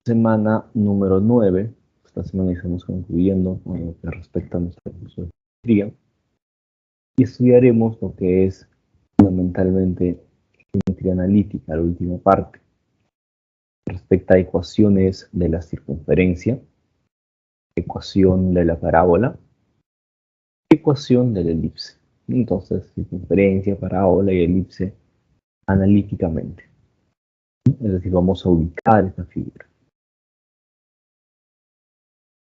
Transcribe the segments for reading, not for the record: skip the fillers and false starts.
Semana número 9. Esta semana estamos concluyendo con lo que respecta a nuestro curso de geometría y estudiaremos lo que es fundamentalmente geometría analítica, la última parte, respecto a ecuaciones de la circunferencia, ecuación de la parábola, ecuación de la elipse. Entonces, circunferencia, parábola y elipse analíticamente. Es decir, vamos a ubicar esta figura.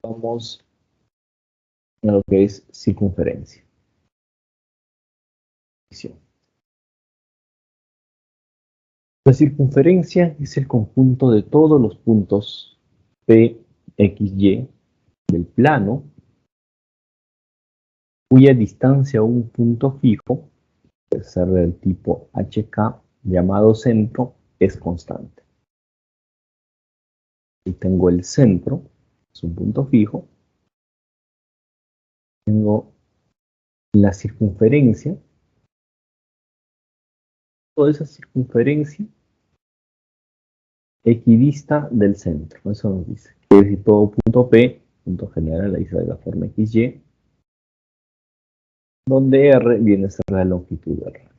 Vamos a lo que es circunferencia. La circunferencia es el conjunto de todos los puntos P, X, Y del plano, cuya distancia a un punto fijo, puede ser del tipo HK, llamado centro, es constante. Y tengo el centro, es un punto fijo. Tengo la circunferencia. Toda esa circunferencia equidista del centro. Eso nos dice. Quiere decir todo punto P, punto generalizado de la forma XY, donde R viene a ser la longitud de R.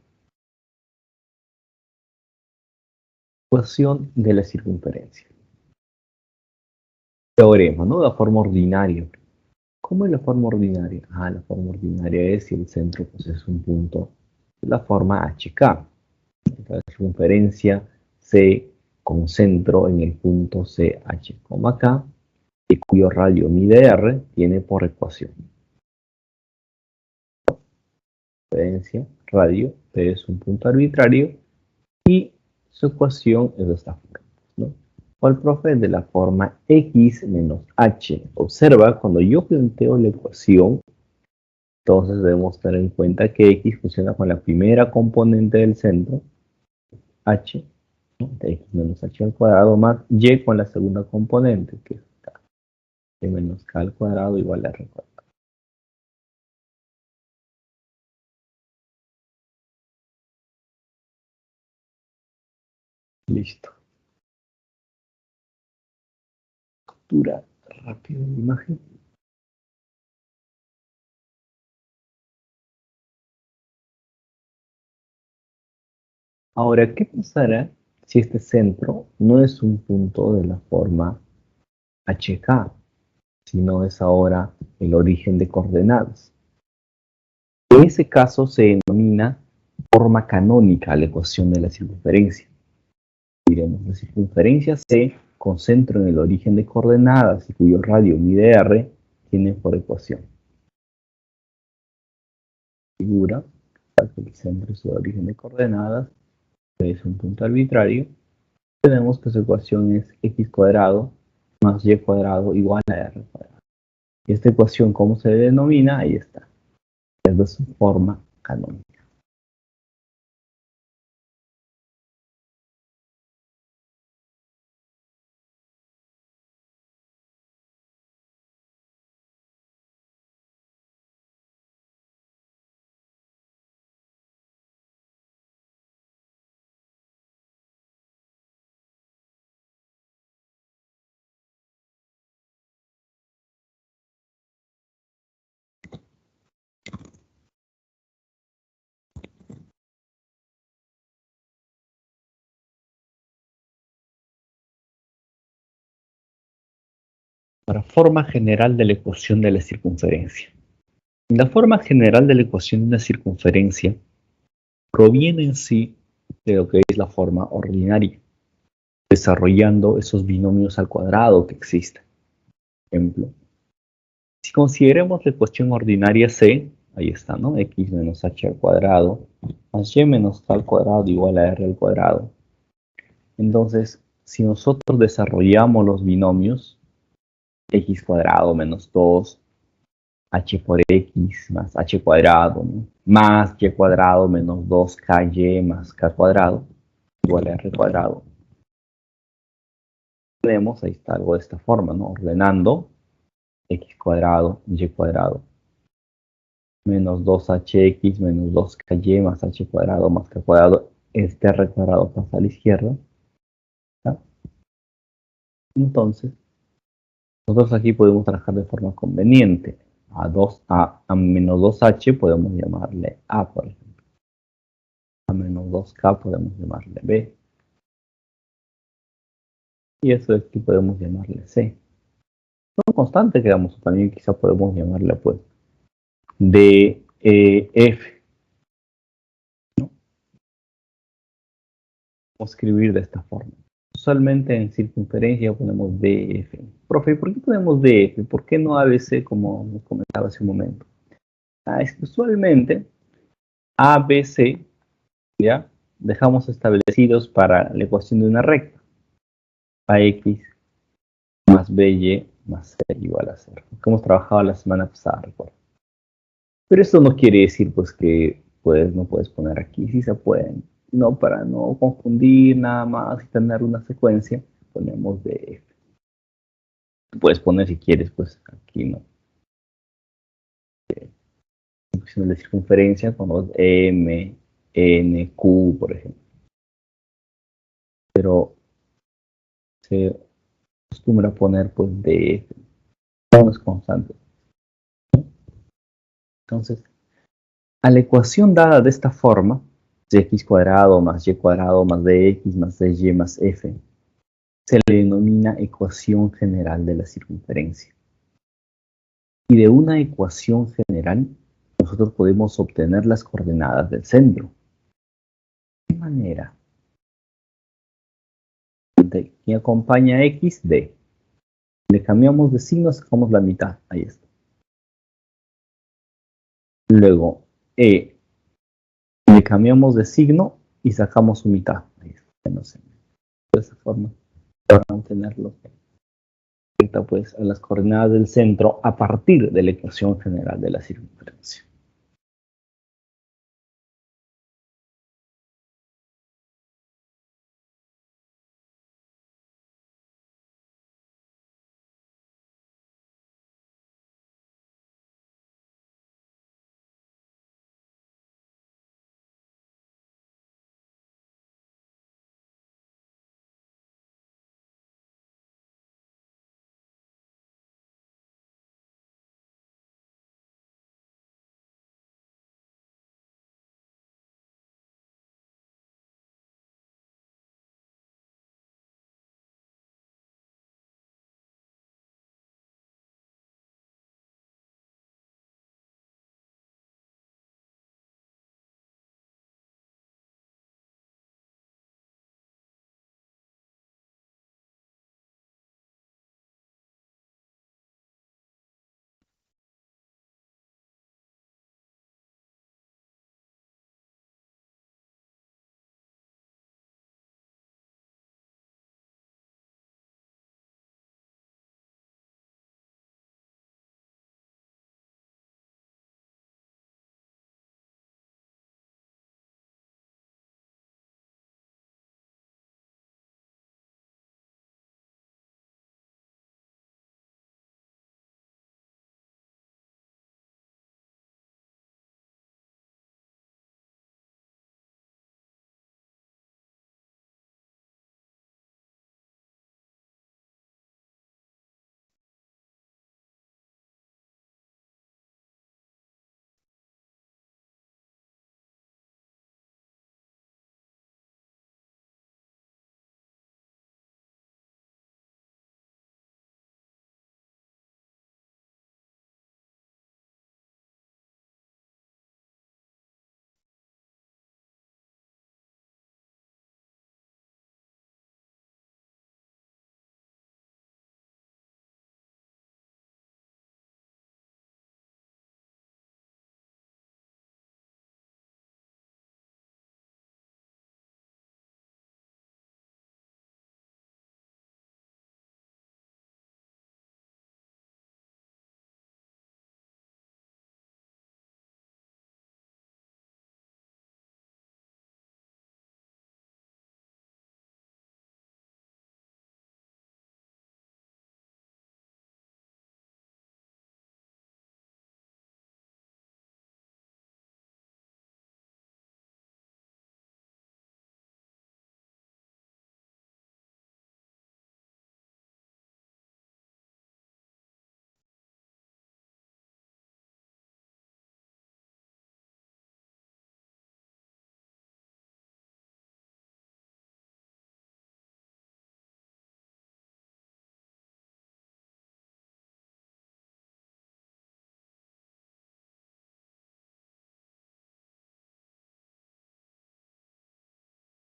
Ecuación de la circunferencia. Teorema, ¿no? La forma ordinaria. ¿Cómo es la forma ordinaria? La forma ordinaria es si el centro pues, es un punto de la forma HK. La circunferencia C con centro en el punto CH, K, y cuyo radio mide R, tiene por ecuación. Circunferencia, radio, P es un punto arbitrario, y su ecuación es de esta forma, ¿no? O el profe de la forma x menos h. Observa, cuando yo planteo la ecuación, entonces debemos tener en cuenta que x funciona con la primera componente del centro, h, ¿no? De x menos h al cuadrado, más y con la segunda componente, que es k. Y menos k al cuadrado igual a r cuadrado. Listo. Captura rápido la imagen. Ahora, ¿qué pasará si este centro no es un punto de la forma HK, sino es ahora el origen de coordenadas? En ese caso se denomina forma canónica a la ecuación de la circunferencia. Diremos, la circunferencia C con centro en el origen de coordenadas y cuyo radio mide R, tiene por ecuación. Figura, que el centro es el origen de coordenadas, que es un punto arbitrario. Tenemos que su ecuación es x cuadrado más y cuadrado igual a r cuadrado. Y esta ecuación, ¿cómo se denomina? Ahí está. Es de su forma canónica. Para forma general de la ecuación de la circunferencia. La forma general de la ecuación de una circunferencia proviene en sí de lo que es la forma ordinaria, desarrollando esos binomios al cuadrado que existen. Ejemplo, si consideramos la ecuación ordinaria C, ahí está, ¿no? X menos h al cuadrado más y menos k al cuadrado igual a r al cuadrado. Entonces, si nosotros desarrollamos los binomios x cuadrado menos 2, h por x más h cuadrado, ¿no? Más y cuadrado menos 2ky más k cuadrado igual a r cuadrado. Tenemos, ahí está algo de esta forma, ¿no? Ordenando x cuadrado, y cuadrado, menos 2hx menos 2ky más h cuadrado más k cuadrado. Este r cuadrado pasa a la izquierda, ¿tá? Entonces, nosotros aquí podemos trabajar de forma conveniente. A menos 2h podemos llamarle A, por ejemplo. A menos 2K podemos llamarle B. Y eso de aquí podemos llamarle C. Son constantes que damos, también quizá podemos llamarle pues DF. Vamos a escribir de esta forma. Usualmente en circunferencia ponemos DF. Profe, ¿por qué ponemos DF? ¿Por qué no ABC como nos comentaba hace un momento? Es que usualmente ABC, ¿ya? Dejamos establecidos para la ecuación de una recta. AX más BY más C igual a 0. Que hemos trabajado la semana pasada, recuerdo. Pero eso no quiere decir pues que pues, no puedes poner aquí, sí se pueden. No, para no confundir nada más y tener una secuencia, ponemos DF. Tú puedes poner si quieres, pues aquí no. Función de circunferencia con los M, N, Q, por ejemplo. Pero se acostumbra poner pues DF. No es constante. Entonces, a la ecuación dada de esta forma, x cuadrado más y cuadrado más dx más dy más f, se le denomina ecuación general de la circunferencia. Y de una ecuación general, nosotros podemos obtener las coordenadas del centro. ¿De qué manera? ¿Quién acompaña x? D. Le cambiamos de signo, sacamos la mitad. Ahí está. Luego, E. Le cambiamos de signo y sacamos su mitad. Ahí está. No sé. De esa forma, para mantenerlo pues a las coordenadas del centro a partir de la ecuación general de la circunferencia.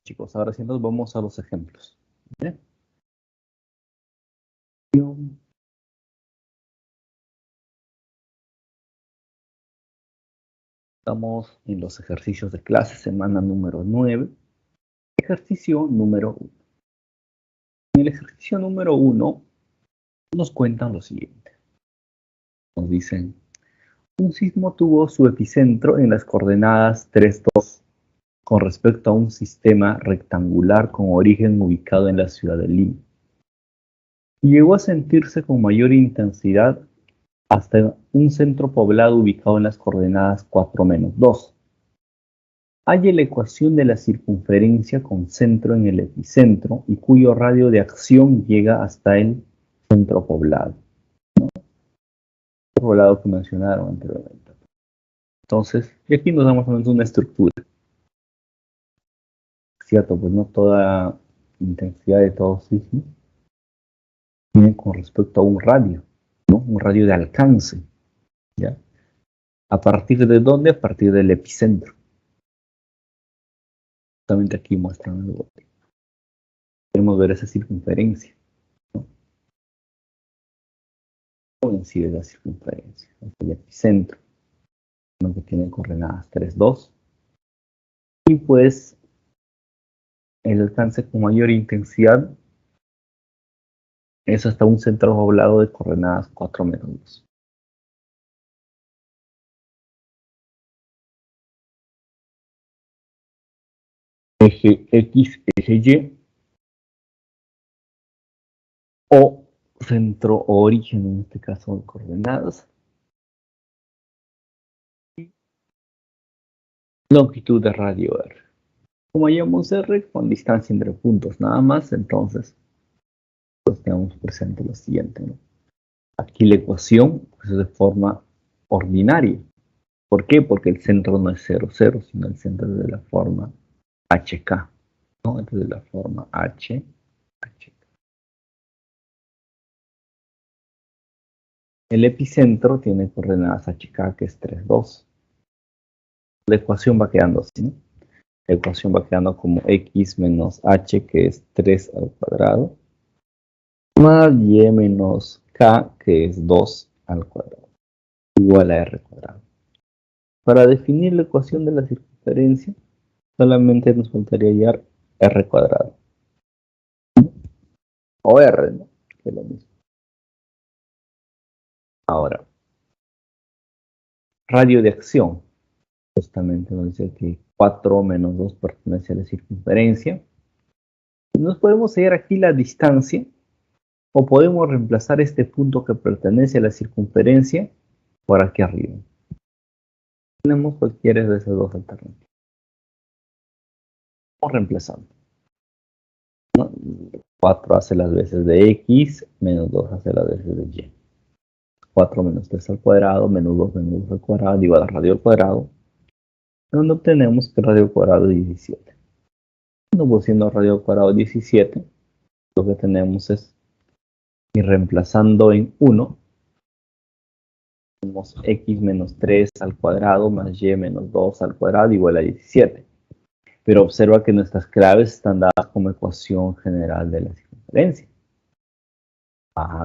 Chicos, ahora sí nos vamos a los ejemplos. ¿Bien? Estamos en los ejercicios de clase, semana número 9, ejercicio número 1. En el ejercicio número 1 nos cuentan lo siguiente. Nos dicen, un sismo tuvo su epicentro en las coordenadas 3, 2, con respecto a un sistema rectangular con origen ubicado en la ciudad de Lima. Y llegó a sentirse con mayor intensidad hasta un centro poblado ubicado en las coordenadas 4, menos 2. Halle la ecuación de la circunferencia con centro en el epicentro y cuyo radio de acción llega hasta el centro poblado. ¿No? El poblado que mencionaron anteriormente. Entonces, y aquí nos damos una estructura. Cierto, pues no toda intensidad de todo sismo tiene con respecto a un radio, ¿no? Un radio de alcance. ¿Ya? ¿A partir de dónde? A partir del epicentro. Justamente aquí muestran el bote. Queremos ver esa circunferencia. ¿No? ¿Cómo incide la circunferencia? El epicentro, ¿no? Que tiene coordenadas 3, 2. Y pues el alcance con mayor intensidad es hasta un centro poblado de coordenadas 4, menos 2. Eje X, eje Y, o centro o origen, en este caso de coordenadas. Longitud de radio R. Como hallamos R con distancia entre puntos nada más, entonces pues tenemos presente lo siguiente, ¿no? Aquí la ecuación pues, es de forma ordinaria. ¿Por qué? Porque el centro no es 0, 0, sino el centro es de la forma HK, ¿no? Entonces de la forma HK. El epicentro tiene coordenadas HK, que es 3, 2. La ecuación va quedando así, ¿no? La ecuación va quedando como x menos h, que es 3 al cuadrado, más y menos k, que es 2 al cuadrado, igual a r cuadrado. Para definir la ecuación de la circunferencia, solamente nos faltaría hallar r cuadrado. O r, ¿no? Que es lo mismo. Ahora, radio de acción. Justamente nos dice que 4 menos 2 pertenece a la circunferencia. Nos podemos hallar aquí la distancia, o podemos reemplazar este punto que pertenece a la circunferencia por aquí arriba. Tenemos cualquiera de esas dos alternativas. Vamos reemplazando. ¿No? 4 hace las veces de x, menos 2 hace las veces de y. 4 menos 3 al cuadrado, menos 2 menos 2 al cuadrado, igual a radio al cuadrado, donde obtenemos que radio al cuadrado es 17. Cuando siendo radio al cuadrado 17, lo que tenemos es ir reemplazando en 1, tenemos x menos 3 al cuadrado más y menos 2 al cuadrado igual a 17. Pero observa que nuestras claves están dadas como ecuación general de la circunferencia.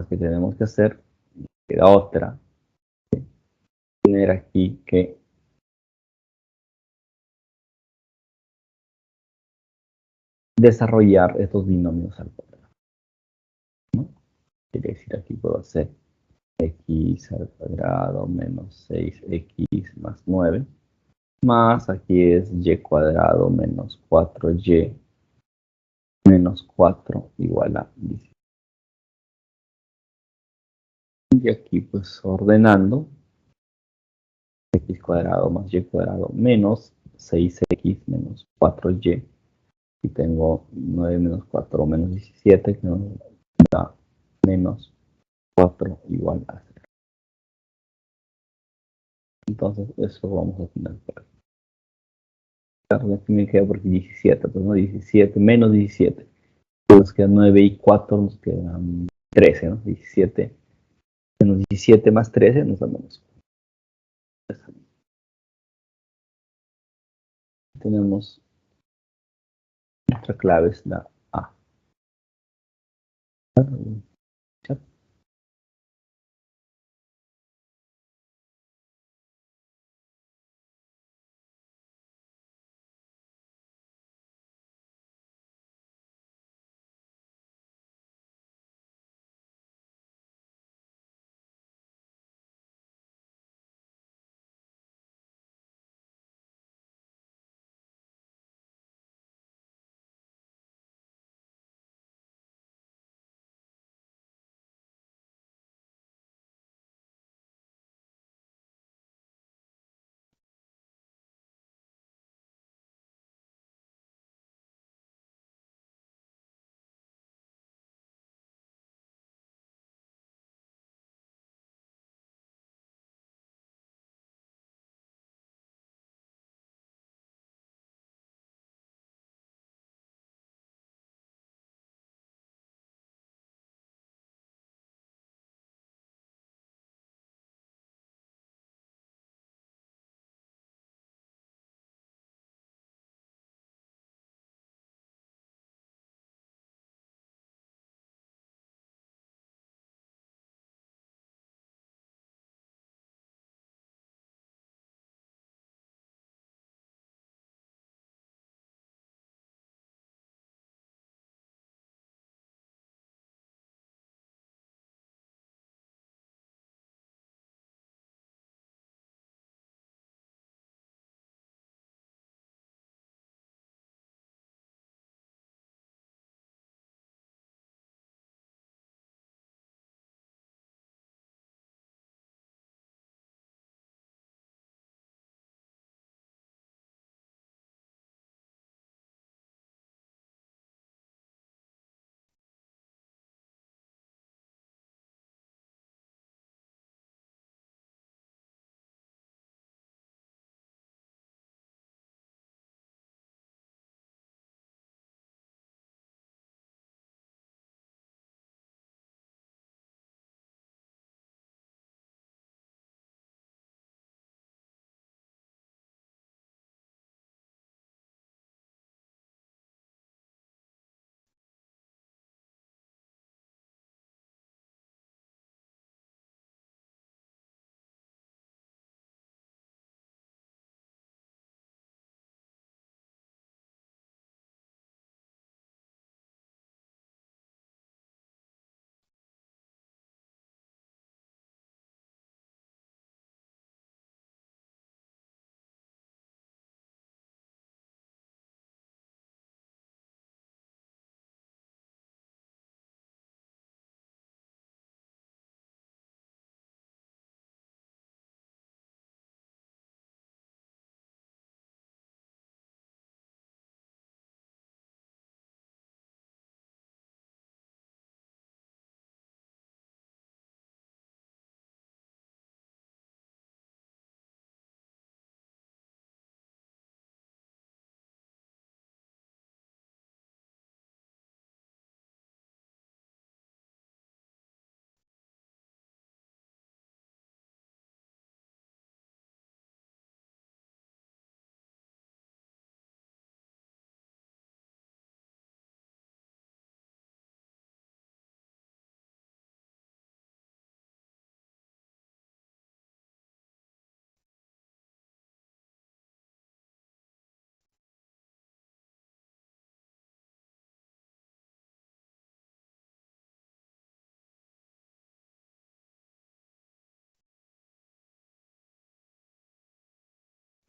¿Qué tenemos que hacer? Queda otra. Tener aquí que desarrollar estos binomios al cuadrado, ¿no? Quiere decir, aquí puedo hacer x al cuadrado menos 6x más 9, más aquí es y cuadrado menos 4y menos 4 igual a 10. Y aquí pues ordenando, x cuadrado más y cuadrado menos 6x menos 4y, y tengo 9 menos 4 menos 17, que nos da menos 4 igual a 0. Entonces eso vamos a tener por aquí. Claro, aquí me queda porque 17, pues no, 17 menos 17. Nos quedan 9 y 4, nos quedan 13, ¿no? 17 menos 17 más 13 nos da menos 4. Tenemos Nuestra clave es la A.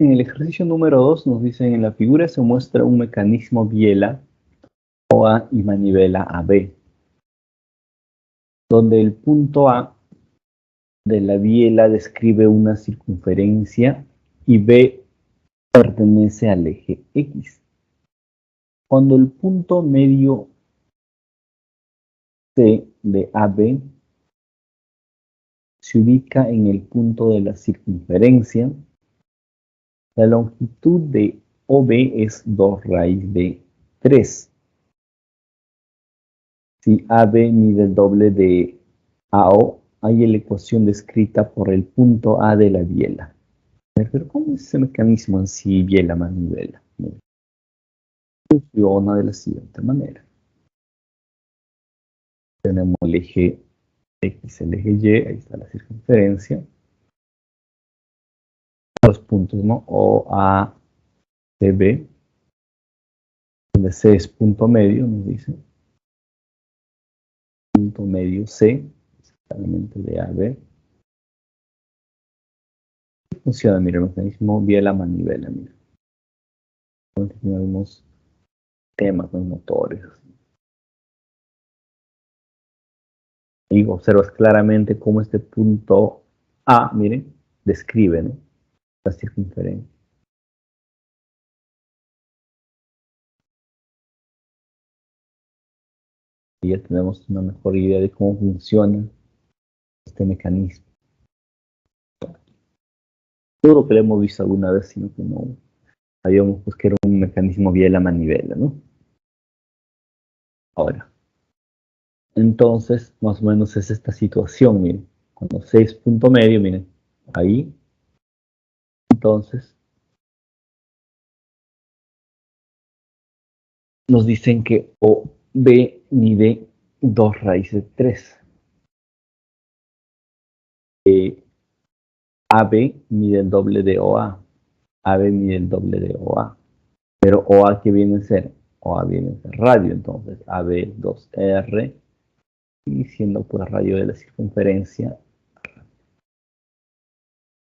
En el ejercicio número 2 nos dicen en la figura se muestra un mecanismo biela OA y manivela AB, donde el punto A de la biela describe una circunferencia y B pertenece al eje X. Cuando el punto medio C de AB se ubica en el punto de la circunferencia, la longitud de OB es 2 raíz de 3. Si AB mide el doble de AO, hay la ecuación descrita por el punto A de la biela. Pero ¿cómo es ese mecanismo en sí, biela manivela? funciona de la siguiente manera. Tenemos el eje X, el eje Y, ahí está la circunferencia. Los puntos, ¿no? O, A, C, B, donde C es punto medio, nos dice. Punto medio C, exactamente de A a B. Funciona, mira, el mecanismo biela-manivela, mira. Tiene algunos temas, los motores. Y observas claramente cómo este punto A, miren, describe, ¿no?, la circunferencia. Y ya tenemos una mejor idea de cómo funciona este mecanismo. Seguro que lo hemos visto alguna vez, sino que no sabíamos pues, que era un mecanismo biela-manivela, ¿no? Ahora, entonces, más o menos es esta situación, miren. Cuando 6 punto medio, miren, ahí, entonces, nos dicen que OB mide 2 raíces de 3. AB mide el doble de OA. AB mide el doble de OA. Pero OA, ¿qué viene a ser? OA viene a ser radio, entonces AB 2R, y siendo pues radio de la circunferencia.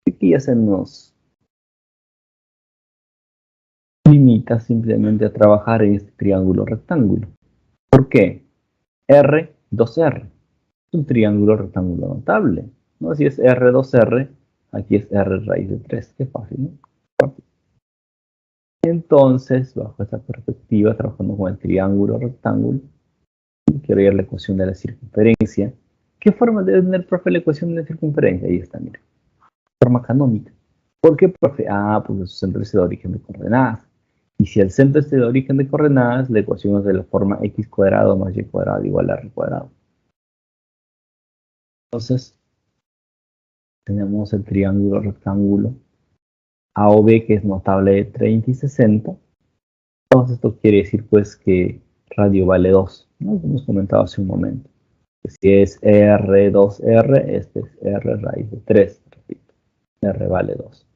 Aquí ya se nos limita simplemente a trabajar en este triángulo rectángulo. ¿Por qué? R, 2R. Es un triángulo rectángulo notable, ¿no? Si es R, 2R, aquí es R raíz de 3. Qué fácil, ¿no? Fácil. Entonces, bajo esta perspectiva, trabajando con el triángulo rectángulo, quiero ver la ecuación de la circunferencia. ¿Qué forma debe tener, profe, la ecuación de la circunferencia? Ahí está, mira. Forma canónica. ¿Por qué, profe? Ah, porque su centro es de origen de coordenadas. Y si el centro es de origen de coordenadas, la ecuación es de la forma x cuadrado más y cuadrado igual a r cuadrado. Entonces, tenemos el triángulo rectángulo AOB, que es notable de 30 y 60. Entonces, esto quiere decir, pues, que radio vale 2, ¿no? Como hemos comentado hace un momento. Si es R2R, este es R raíz de 3, repito. R vale 2.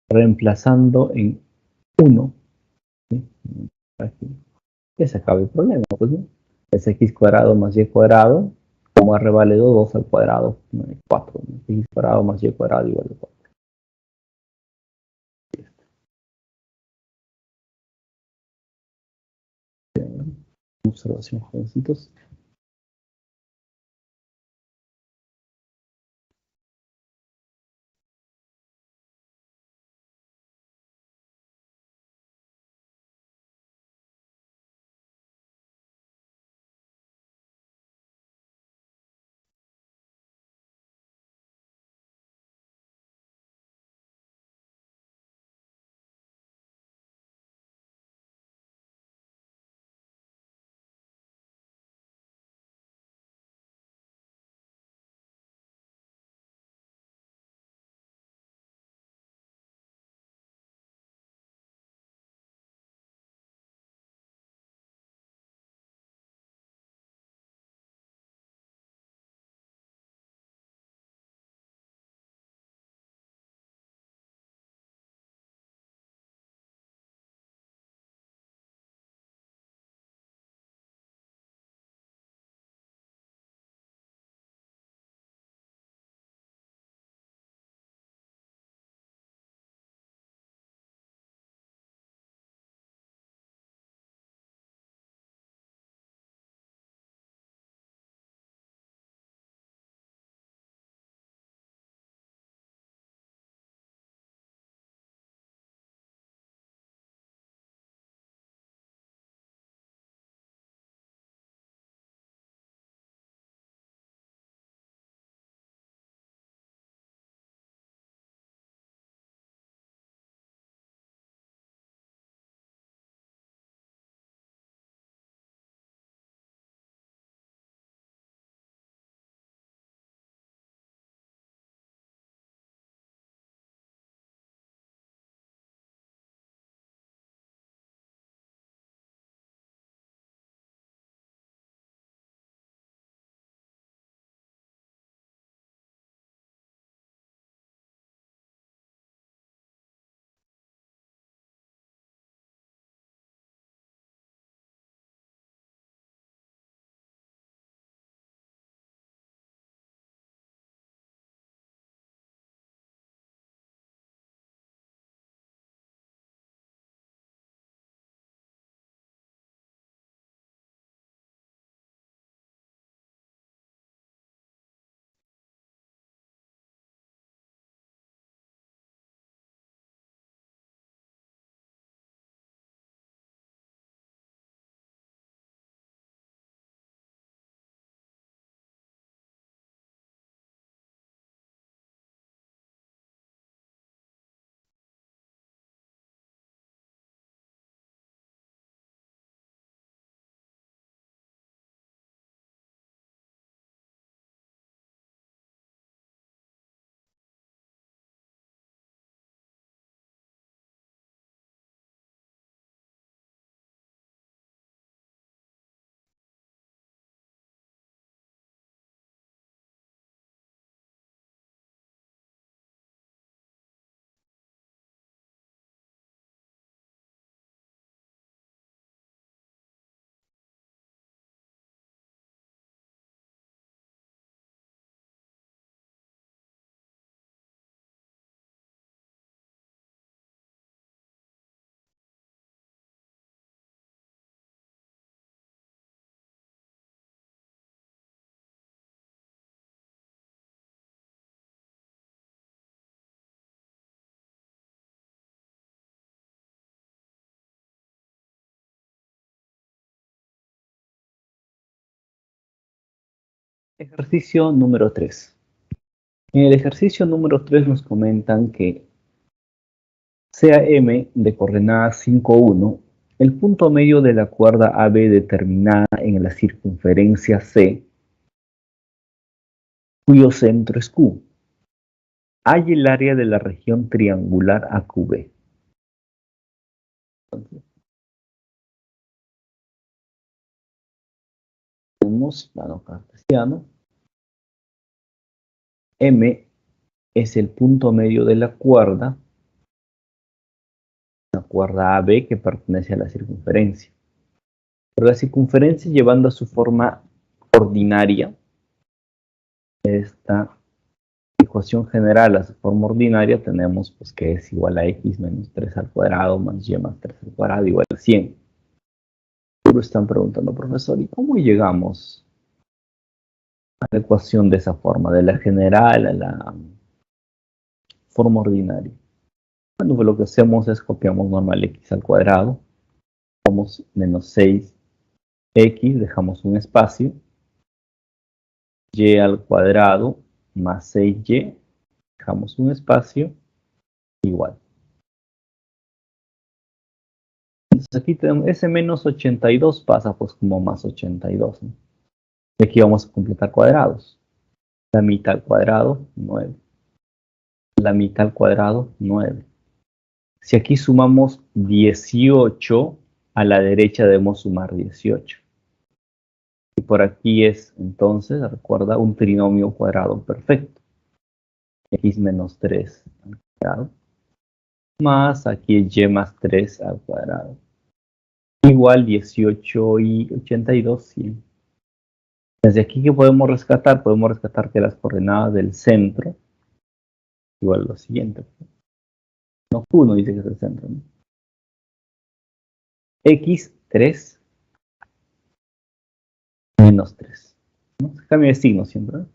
Reemplazando en 1, ¿sí? Aquí, que se acaba el problema, pues, ¿no? Es x cuadrado más y cuadrado, como R vale 2, 2 al cuadrado, 4. ¿No? X cuadrado más y cuadrado igual a 4. Observación, jovencitos. Ejercicio número 3. En el ejercicio número 3 nos comentan que sea M de coordenada 5, 1, el punto medio de la cuerda AB determinada en la circunferencia C, cuyo centro es Q. Hay el área de la región triangular AQB. Tenemos plano cartesiano. M es el punto medio de la cuerda AB que pertenece a la circunferencia. Pero la circunferencia, llevando a su forma ordinaria, esta ecuación general a su forma ordinaria, tenemos pues que es igual a x menos 3 al cuadrado más y más 3 al cuadrado igual a 100. Pero están preguntando, profesor, ¿y cómo llegamos a la ecuación de esa forma, de la general a la forma ordinaria? Bueno, pues lo que hacemos es copiamos normal x al cuadrado, vamos menos 6x, dejamos un espacio, y al cuadrado más 6y, dejamos un espacio, igual. Entonces aquí tenemos ese menos 82 pasa pues como más 82, ¿no? Y aquí vamos a completar cuadrados. La mitad al cuadrado, 9. La mitad al cuadrado, 9. Si aquí sumamos 18, a la derecha debemos sumar 18. Y por aquí es, entonces, recuerda, un trinomio cuadrado perfecto. X menos 3 al cuadrado. Más aquí es y más 3 al cuadrado. Igual 18 y 82, 100. Desde aquí, ¿qué podemos rescatar? Podemos rescatar que las coordenadas del centro, igual lo siguiente. No, Q dice que es el centro, ¿no? X, 3, menos 3. ¿No? Se cambia de signo siempre, ¿no?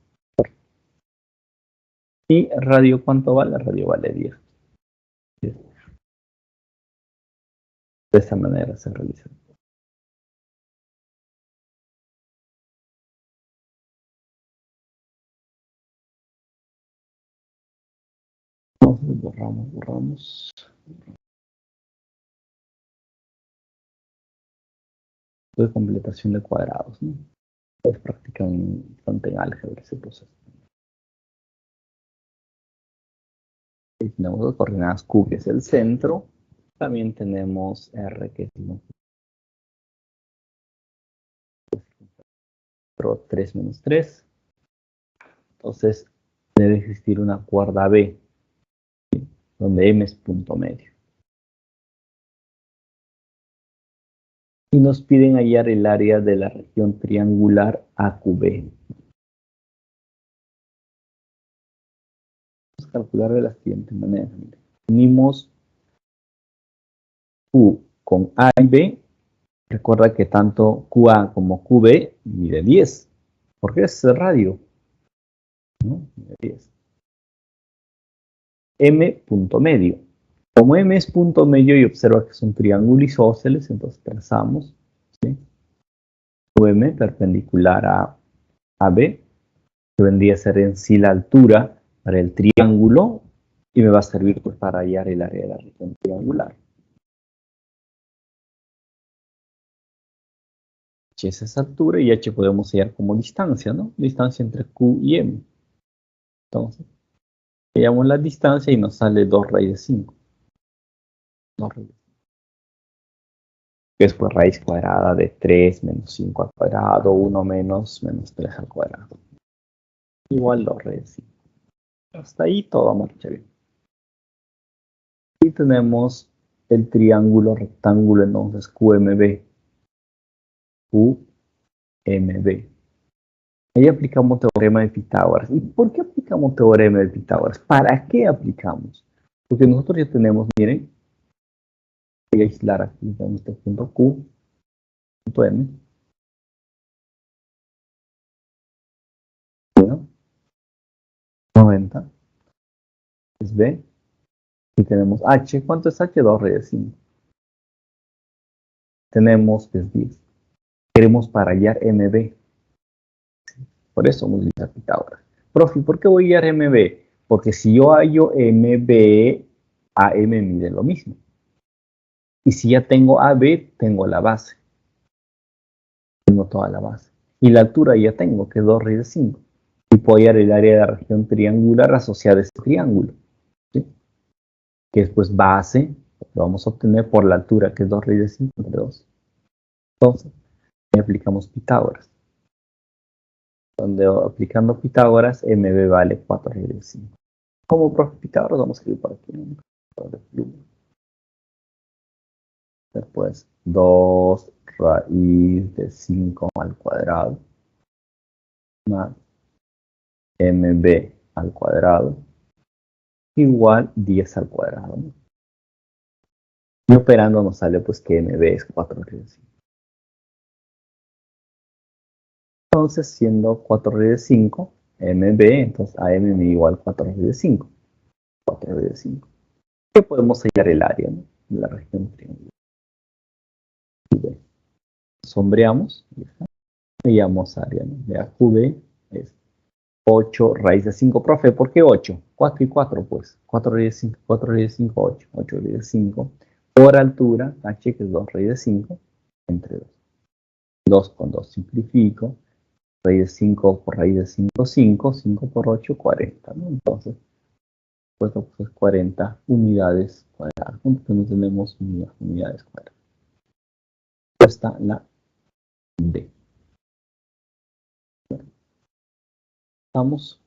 Y radio, ¿cuánto vale? Radio vale 10. De esa manera se realiza. Entonces borramos. De completación de cuadrados, ¿no? Puedes practicar bastante en álgebra ese proceso. Y tenemos las coordenadas Q, que es el centro. También tenemos R, que es el centro, 3 menos 3. Entonces, debe existir una cuerda B, ¿sí? Donde M es punto medio. Y nos piden hallar el área de la región triangular AQB. Vamos a calcular de la siguiente manera. Unimos Q con A y B. Recuerda que tanto QA como QB mide 10, porque es el radio, ¿no? Mide 10. M punto medio. Como M es punto medio y observa que es un triángulo isósceles, entonces trazamos, ¿sí? QM perpendicular a AB, que vendría a ser en sí la altura para el triángulo y me va a servir pues para hallar el área de la región triangular. H es esa altura y H podemos hallar como distancia, ¿no? Distancia entre Q y M. Entonces, hallamos la distancia y nos sale 2 raíz de 5. 2 raíz de 5. Después raíz cuadrada de 3 menos 5 al cuadrado, 1 menos 3 al cuadrado. Igual 2 raíz de 5. Hasta ahí todo marcha bien. Y tenemos el triángulo rectángulo, entonces QMB. QMB. Ahí aplicamos teorema de Pitágoras. ¿Y por qué aplicamos teorema de Pitágoras? ¿Para qué aplicamos? Porque nosotros ya tenemos, miren, voy a aislar aquí, tenemos este punto Q, punto M. Bueno, 90 es B. Y tenemos H. ¿Cuánto es H? 2 raíz de 5. Tenemos que es 10. Queremos para hallar MB. Por eso vamos a utilizar Pitágoras. Profe, ¿por qué voy a hallar MB? Porque si yo hallo MB, AM mide lo mismo. Y si ya tengo AB, tengo la base. Tengo toda la base. Y la altura ya tengo, que es 2 raíz de 5. Y puedo hallar el área de la región triangular asociada a este triángulo. ¿Sí? Que es pues base, lo vamos a obtener por la altura, que es 2 raíz de 5 entre 2. Entonces, aplicamos Pitágoras. Donde aplicando Pitágoras, MB vale 4 raíz de 5. Como profe Pitágoras, vamos a escribir por aquí. Después, 2 raíz de 5 al cuadrado más MB al cuadrado igual 10 al cuadrado, ¿no? Y operando nos sale pues que MB es 4 raíz de 5. Entonces, siendo 4 raíz de 5, MB, entonces AM me igual 4 raíz de 5. 4 raíz de 5. ¿Qué podemos hallar el área, ¿no? De la región triangular? Sombreamos y hallamos área, ¿no? De QB es 8 raíz de 5. Profe, ¿por qué 8? 4 y 4, pues. 4 raíz de 5, 4 raíz de 5, 8. 8 raíz de 5. Por altura, H, que es 2 raíz de 5, entre 2. 2 con 2 simplifico. Raíz de 5 por raíz de 5, 5. 5 por 8, 40, ¿no? Entonces, pues 40 unidades cuadradas. Porque no tenemos unidades cuadradas. Esta está la D. Vamos.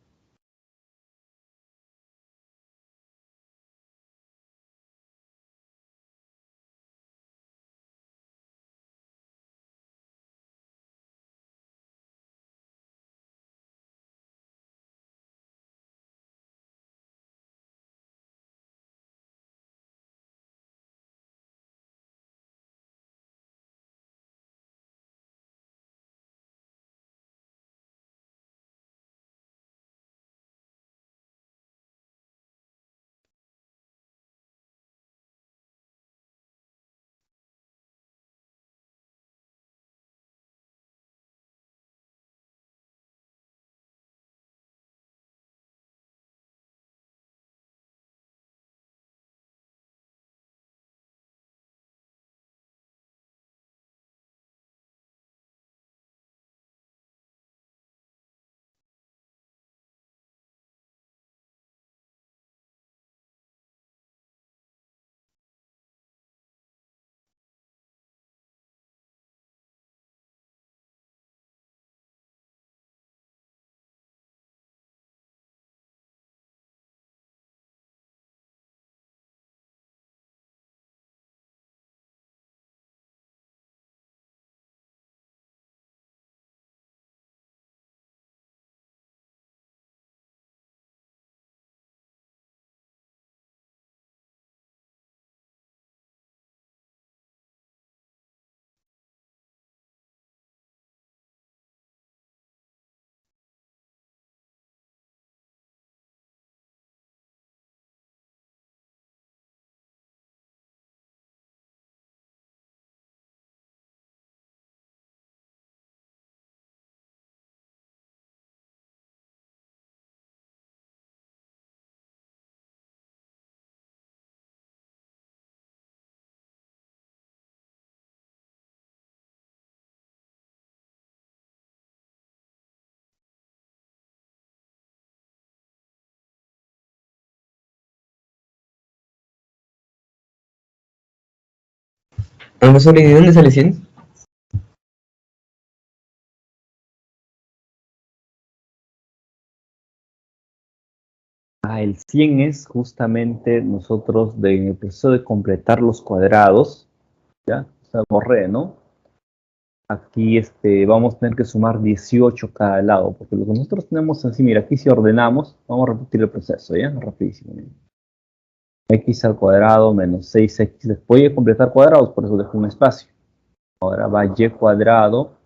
Profesor, ¿y de dónde sale 100? El 100 es justamente nosotros en el proceso de completar los cuadrados, ¿ya? O sea, borré, ¿no? Aquí vamos a tener que sumar 18 cada lado, porque lo que nosotros tenemos así, mira, aquí si ordenamos, vamos a repetir el proceso, ¿ya? Rapidísimo. Mira. X al cuadrado menos 6x. Después de completar cuadrados, por eso dejo un espacio. Ahora va y cuadrado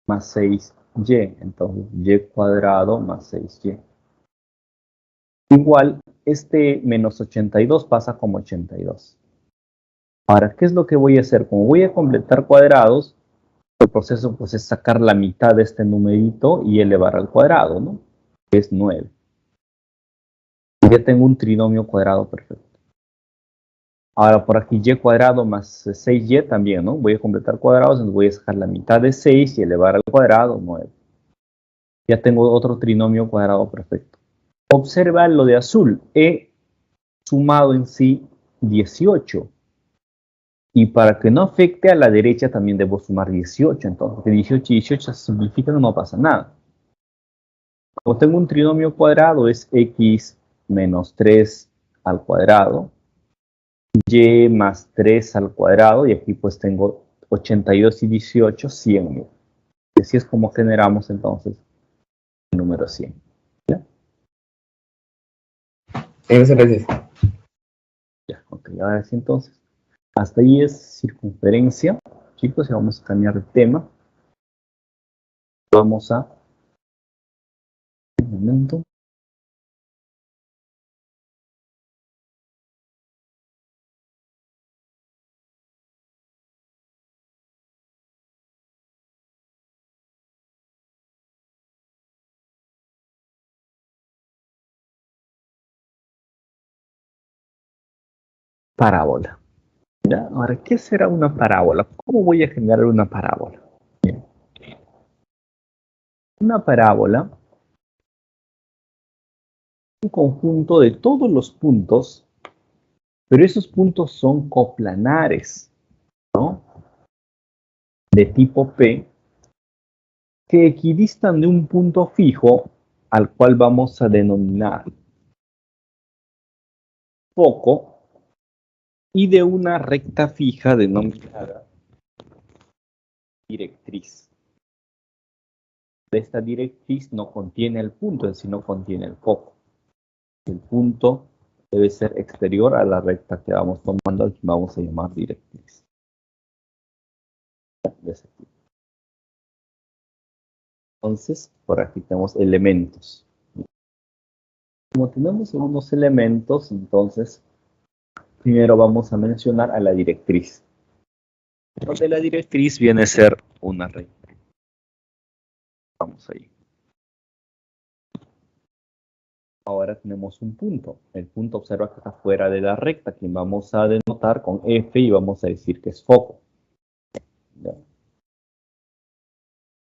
más 6y. Entonces, y cuadrado más 6y. Igual, menos 82 pasa como 82. Ahora, ¿qué es lo que voy a hacer? Como voy a completar cuadrados, El proceso pues es sacar la mitad de este numerito y elevar al cuadrado, ¿no? Que es 9. Y ya tengo un trinomio cuadrado perfecto. Ahora por aquí y cuadrado más 6y también, ¿no? Voy a completar cuadrados, entonces voy a sacar la mitad de 6 y elevar al cuadrado 9. Ya tengo otro trinomio cuadrado perfecto. Observa lo de azul. He sumado en sí 18. Y para que no afecte a la derecha también debo sumar 18. Entonces de 18 y 18 se simplifican, no pasa nada. Como tengo un trinomio cuadrado, es x menos 3 al cuadrado, y más 3 al cuadrado, y aquí pues tengo 82 y 18, 100. Y así es como generamos entonces el número 100. ¿Ya? Muchas gracias. Ya, ok, ahora sí entonces. Hasta ahí es circunferencia. Chicos, y vamos a cambiar de tema. Vamos a... Un momento. Parábola. ¿Ya? Ahora, ¿qué será una parábola? ¿Cómo voy a generar una parábola? Bien. Una parábola es un conjunto de todos los puntos, pero esos puntos son coplanares, ¿no? De tipo P, que equidistan de un punto fijo al cual vamos a denominar foco y de una recta fija denominada directriz. Esta directriz no contiene el punto, en sí no contiene el foco. El punto debe ser exterior a la recta que vamos tomando, aquí vamos a llamar directriz. Entonces, por aquí tenemos elementos. Como tenemos unos elementos, entonces, primero vamos a mencionar a la directriz. Donde la directriz viene a ser una recta. Vamos ahí. Ahora tenemos un punto. El punto, observa que está fuera de la recta, que vamos a denotar con F y vamos a decir que es foco. ¿Ya?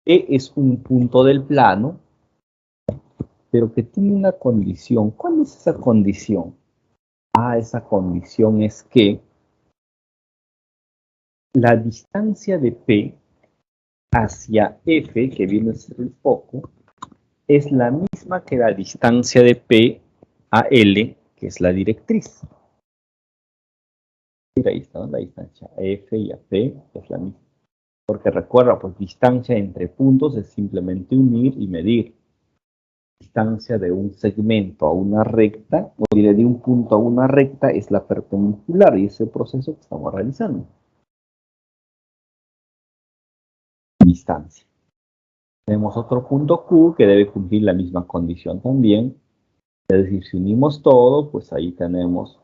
E es un punto del plano, pero que tiene una condición. ¿Cuál es esa condición? Esa condición es que la distancia de P hacia F, que viene a ser el foco, es la misma que la distancia de P a L, que es la directriz. Mira, ahí está, ¿no? La distancia a F y a P es la misma. Porque recuerda, pues distancia entre puntos es simplemente unir y medir. Distancia de un segmento a una recta, o de un punto a una recta, es la perpendicular, y es el proceso que estamos realizando. Distancia. Tenemos otro punto Q que debe cumplir la misma condición también. Es decir, si unimos todo, pues ahí tenemos,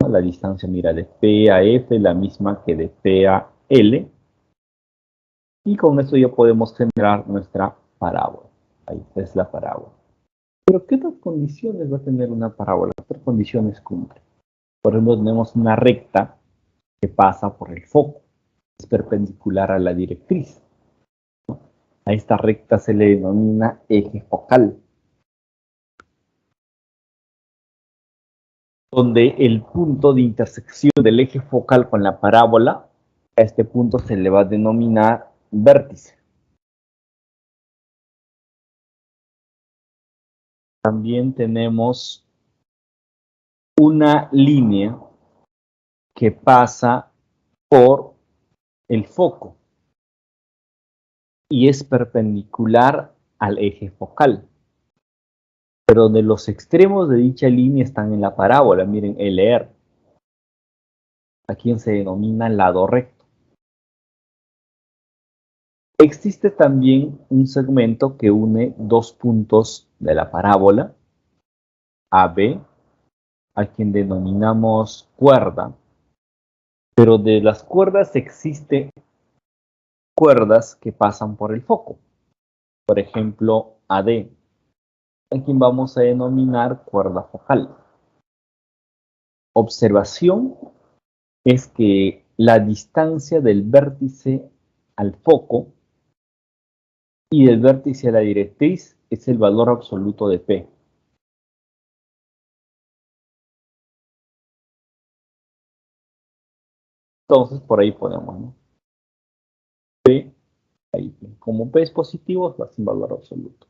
¿no?, la distancia, mira, de P a F, la misma que de P a L. Y con esto ya podemos generar nuestra parábola. Ahí es la parábola. Pero ¿qué otras condiciones va a tener una parábola? ¿Qué otras condiciones cumple? Por ejemplo, tenemos una recta que pasa por el foco. Es perpendicular a la directriz. A esta recta se le denomina eje focal, donde el punto de intersección del eje focal con la parábola, a este punto se le va a denominar vértice. También tenemos una línea que pasa por el foco y es perpendicular al eje focal. Pero de los extremos de dicha línea están en la parábola, miren, LR. Aquí se denomina lado recto. Existe también un segmento que une dos puntos de la parábola, AB, a quien denominamos cuerda, pero de las cuerdas existe cuerdas que pasan por el foco. Por ejemplo, AD, a quien vamos a denominar cuerda focal. Observación es que la distancia del vértice al foco y del vértice a la directriz es el valor absoluto de P. Entonces, por ahí ponemos, ¿no? P, ahí, como P es positivo, va a ser un valor absoluto.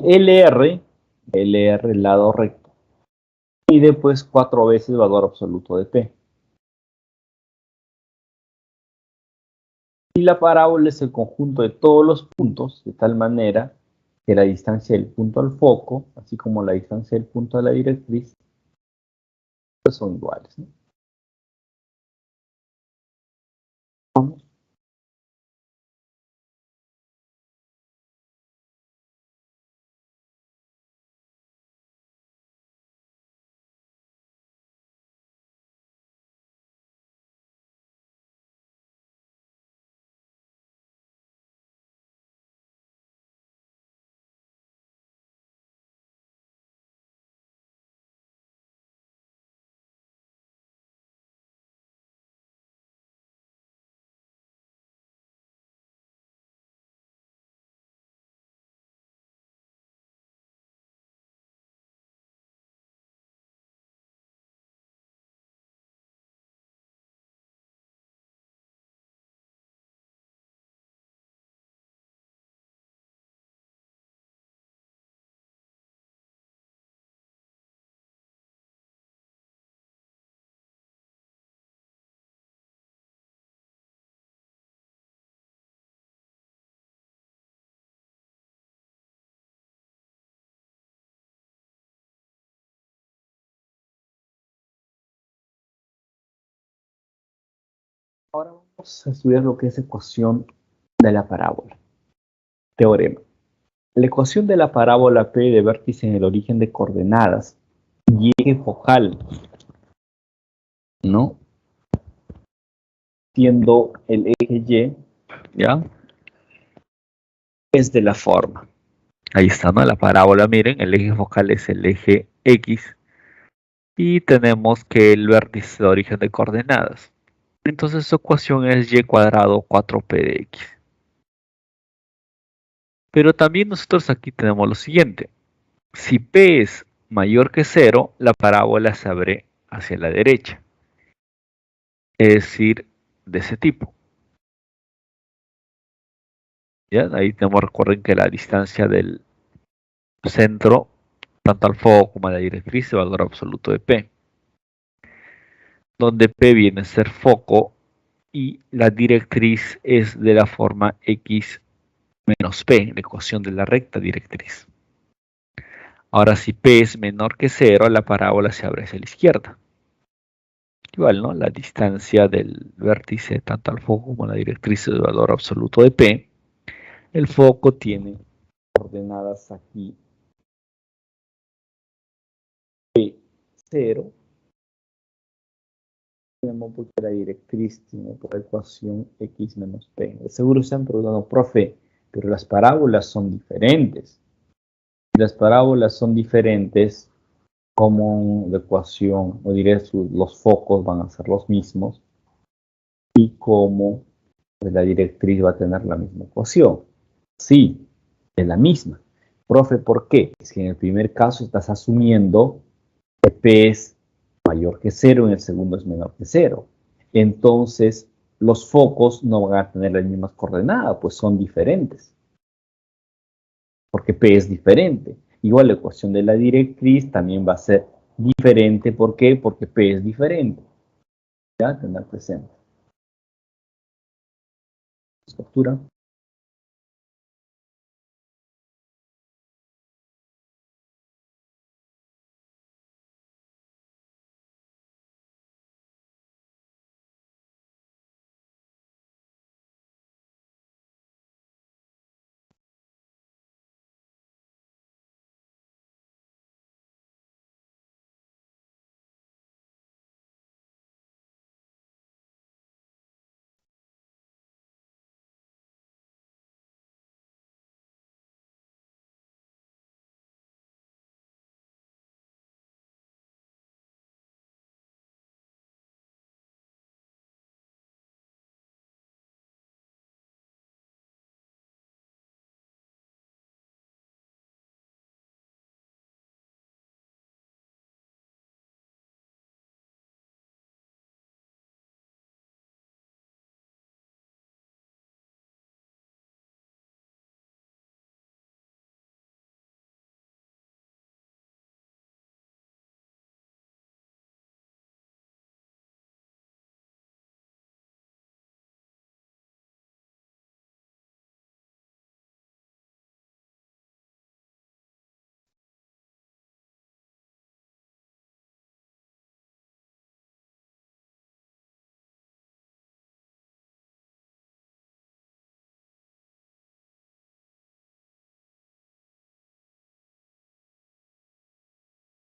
LR, LR, lado recto, mide pues 4 veces el valor absoluto de P. Y la parábola es el conjunto de todos los puntos, de tal manera que la distancia del punto al foco, así como la distancia del punto a la directriz, pues son iguales, ¿no? Vamos. Ahora vamos a estudiar lo que es ecuación de la parábola. Teorema. La ecuación de la parábola P de vértice en el origen de coordenadas y eje focal, ¿no? Siendo el eje Y, ¿ya? Es de la forma. Ahí está, ¿no? La parábola, miren, el eje focal es el eje X y tenemos que el vértice de origen de coordenadas. Entonces su ecuación es y cuadrado 4p de x. Pero también nosotros aquí tenemos lo siguiente. Si p es mayor que 0, la parábola se abre hacia la derecha. Es decir, de ese tipo. ¿Ya? Ahí tenemos, recuerden que la distancia del centro, tanto al foco como a la directriz, es el valor absoluto de p. Donde p viene a ser foco y la directriz es de la forma x menos p, la ecuación de la recta directriz. Ahora, si p es menor que 0, la parábola se abre hacia la izquierda. Igual, ¿no? La distancia del vértice, tanto al foco como a la directriz, es el valor absoluto de p. El foco tiene coordenadas aquí P0. Tenemos porque la directriz tiene por ecuación x menos p. De seguro se han preguntado, profe, pero las parábolas son diferentes. Si las parábolas son diferentes, como la ecuación, o diré, los focos van a ser los mismos, y cómo pues, la directriz va a tener la misma ecuación. Sí, es la misma. Profe, ¿por qué? Es que en el primer caso estás asumiendo que P es mayor que 0, en el segundo es menor que 0. Entonces, los focos no van a tener las mismas coordenadas, pues son diferentes, porque P es diferente. Igual la ecuación de la directriz también va a ser diferente. ¿Por qué? Porque P es diferente. Ya, tener presente. Captura.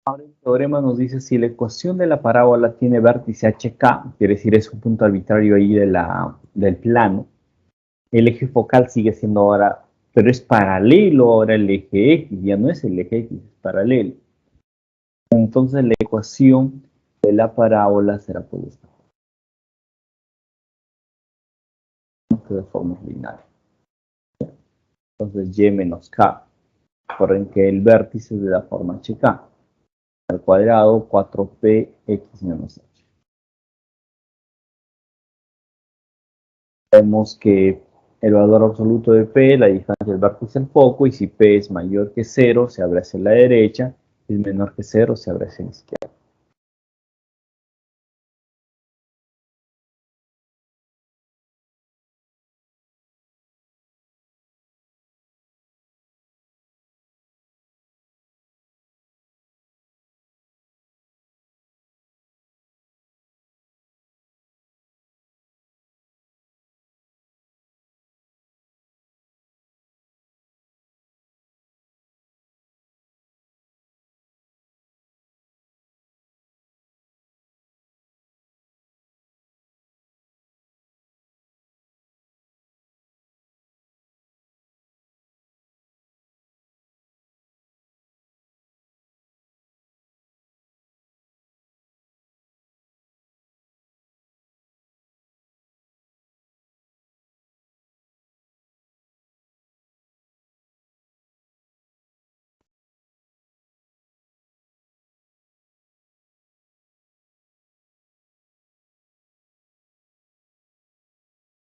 Ahora el teorema nos dice si la ecuación de la parábola tiene vértice HK, quiere decir es un punto arbitrario ahí del plano, el eje focal sigue siendo ahora, pero es paralelo ahora el eje X, ya no es el eje X, es paralelo. Entonces la ecuación de la parábola será por esta forma, de forma ordinaria. Entonces y menos k, recuerden que el vértice es de la forma HK, al cuadrado 4px menos h. Vemos que el valor absoluto de P, la distancia del vértice al foco, y si P es mayor que 0, se abre hacia la derecha, si es menor que 0, se abre hacia la izquierda.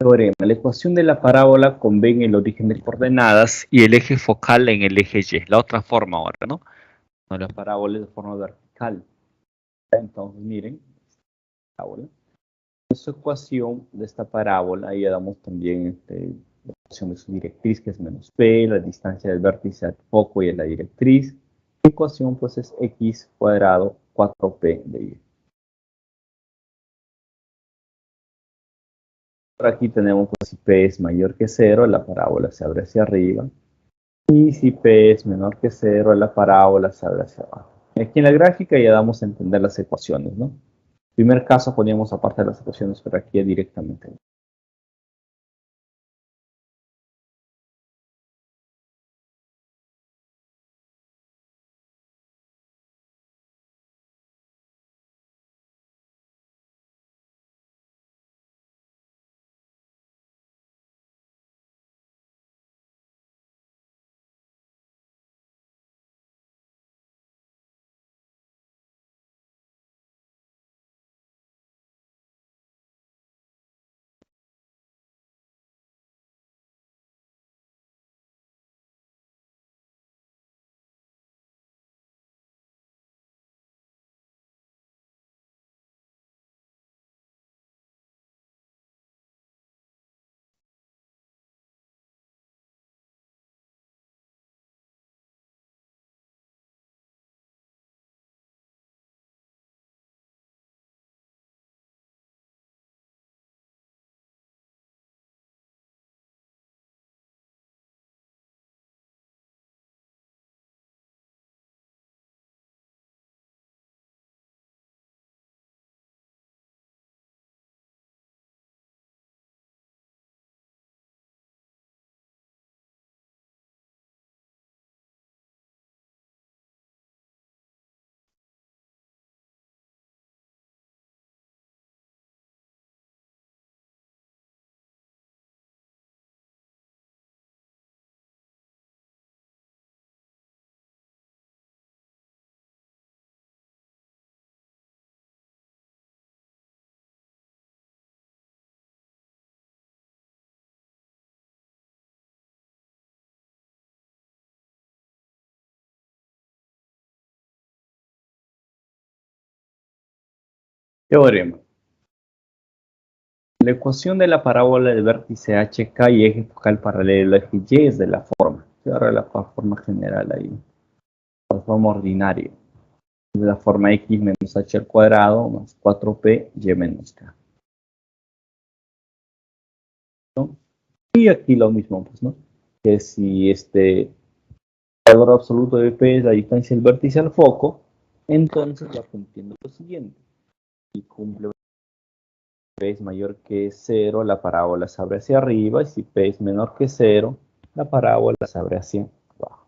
Teorema. La ecuación de la parábola convenga el origen de coordenadas y el eje focal en el eje Y. La otra forma ahora, ¿no? No, la parábola es de forma vertical. Entonces, miren, parábola. Esta ecuación de esta parábola, ya damos también la ecuación de su directriz, que es menos p, la distancia del vértice al foco y a la directriz. La ecuación pues es x cuadrado 4p de y. Por aquí tenemos pues si p es mayor que 0, la parábola se abre hacia arriba. Y si p es menor que 0, la parábola se abre hacia abajo. Aquí en la gráfica ya damos a entender las ecuaciones, ¿no? En primer caso poníamos aparte las ecuaciones, pero aquí directamente. Teorema. La ecuación de la parábola del vértice HK y eje focal paralelo al eje Y es de la forma. Y ahora la forma general ahí. La forma ordinaria. De la forma x menos h al cuadrado más 4p y menos k. ¿No? Y aquí lo mismo, pues, ¿no? Que si el valor absoluto de p es la distancia del vértice al foco, entonces va cumpliendo lo siguiente. Si cumple P es mayor que 0, la parábola se abre hacia arriba, y si P es menor que 0, la parábola se abre hacia abajo.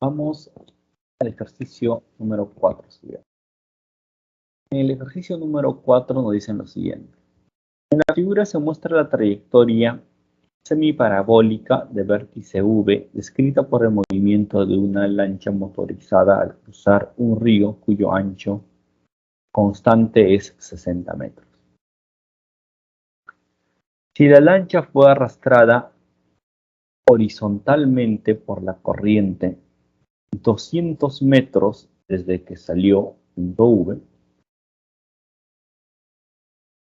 Vamos al ejercicio número 4. En el ejercicio número 4 nos dicen lo siguiente. En la figura se muestra la trayectoria semiparabólica de vértice V descrita por el movimiento de una lancha motorizada al cruzar un río cuyo ancho constante es 60 metros. Si la lancha fue arrastrada horizontalmente por la corriente 200 metros desde que salió punto V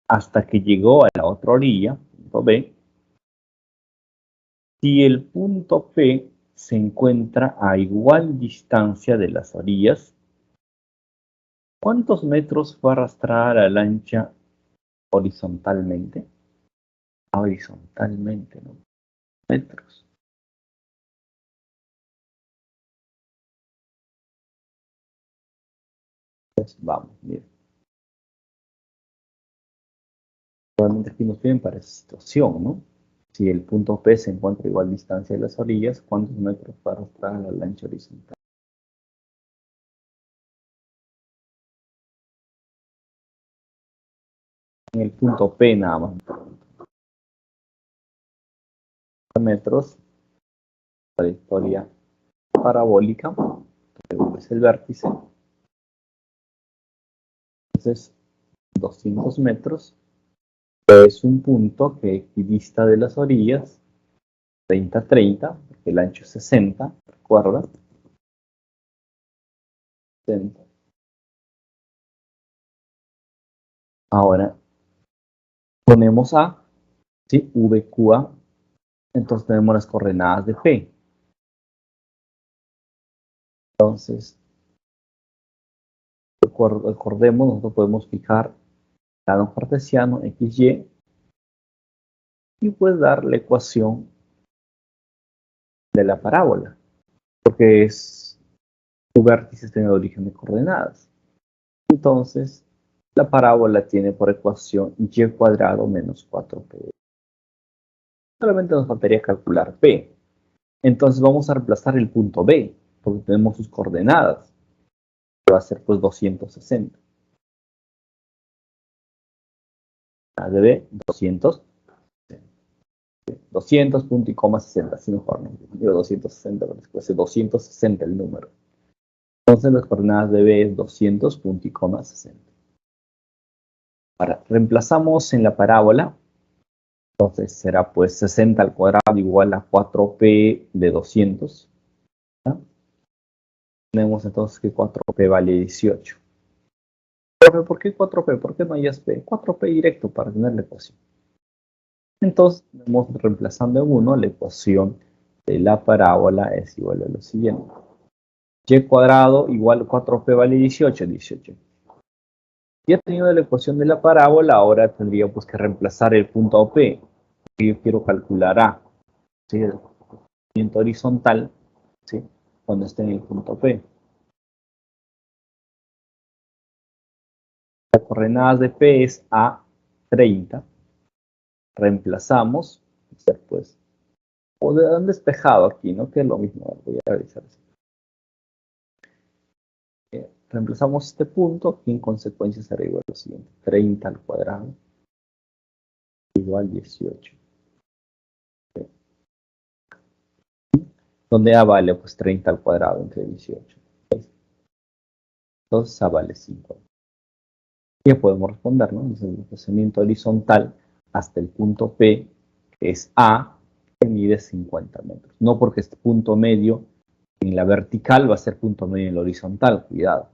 hasta que llegó a la otra orilla, punto B, si el punto P se encuentra a igual distancia de las orillas, ¿cuántos metros fue arrastrada la lancha horizontalmente? Horizontalmente, ¿no? Metros. Pues vamos, miren. Realmente aquí nos piden para esa situación, ¿no? Si el punto P se encuentra a igual distancia de las orillas, ¿cuántos metros fue arrastrada la lancha horizontal? En el punto P nada más. Metros, trayectoria parabólica, es el vértice, entonces 200 metros es un punto que equidista de las orillas 30-30, porque el ancho es 60, recuerda, 60. Ahora ponemos A, ¿sí? VQA, entonces tenemos las coordenadas de P. Entonces, recordemos, nosotros podemos fijar plano cartesiano, XY, y pues dar la ecuación de la parábola, porque es su vértice tiene origen de coordenadas. Entonces, la parábola tiene por ecuación y cuadrado menos 4p. Solamente nos faltaría calcular p. Entonces vamos a reemplazar el punto B, porque tenemos sus coordenadas. Que va a ser pues 260. A de B, 200. 200 punto y coma 60, así mejor, ¿no? Digo 260, pero después es 260 el número. Entonces las coordenadas de B es 200 punto y coma 60. Ahora, reemplazamos en la parábola. Entonces será pues 60 al cuadrado igual a 4p de 200. ¿Ya? Tenemos entonces que 4p vale 18. ¿Por qué 4p? ¿Por qué no hay p? 4p directo para tener la ecuación. Entonces, tenemos reemplazando en 1, la ecuación de la parábola es igual a lo siguiente. Y cuadrado igual a 4p vale 18, 18. Ya tenido la ecuación de la parábola, ahora tendría pues que reemplazar el punto P, que yo quiero calcular A, ¿sí? El movimiento horizontal, ¿sí? Cuando esté en el punto P. Las coordenadas de P es A 30. Reemplazamos, pues, o de han despejado aquí, ¿no? Que es lo mismo, voy a revisar eso. Reemplazamos este punto y en consecuencia será igual a lo siguiente. 30 al cuadrado igual 18. Donde A vale pues 30 al cuadrado entre 18. Entonces A vale 5. Ya podemos responder, ¿no? Entonces el desplazamiento horizontal hasta el punto P, que es A, que mide 50 metros. No porque este punto medio en la vertical va a ser punto medio en la horizontal, cuidado.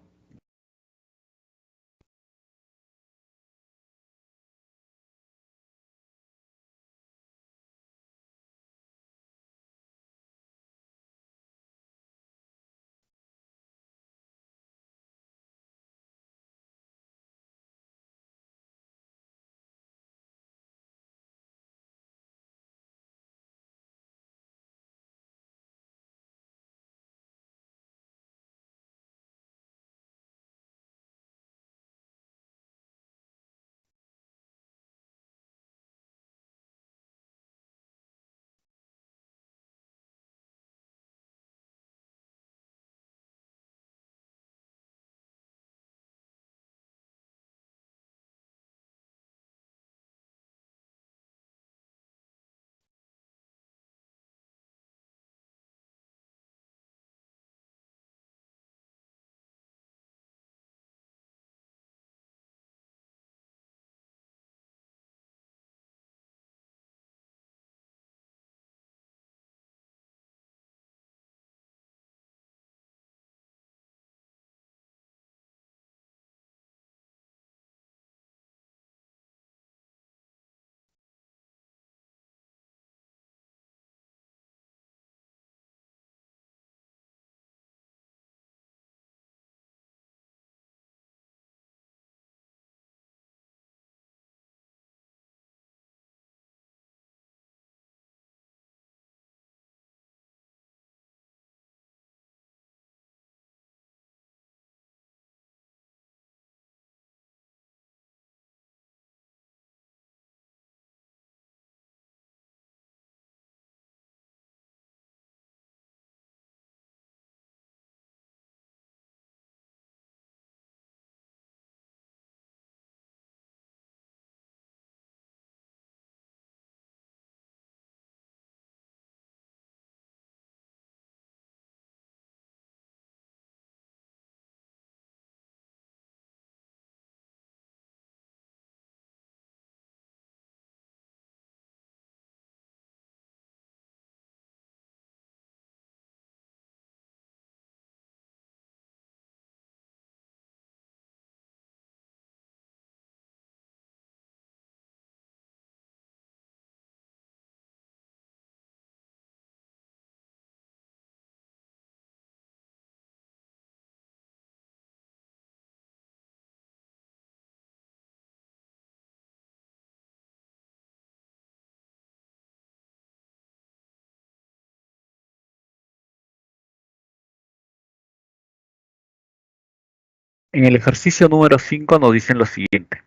En el ejercicio número 5 nos dicen lo siguiente.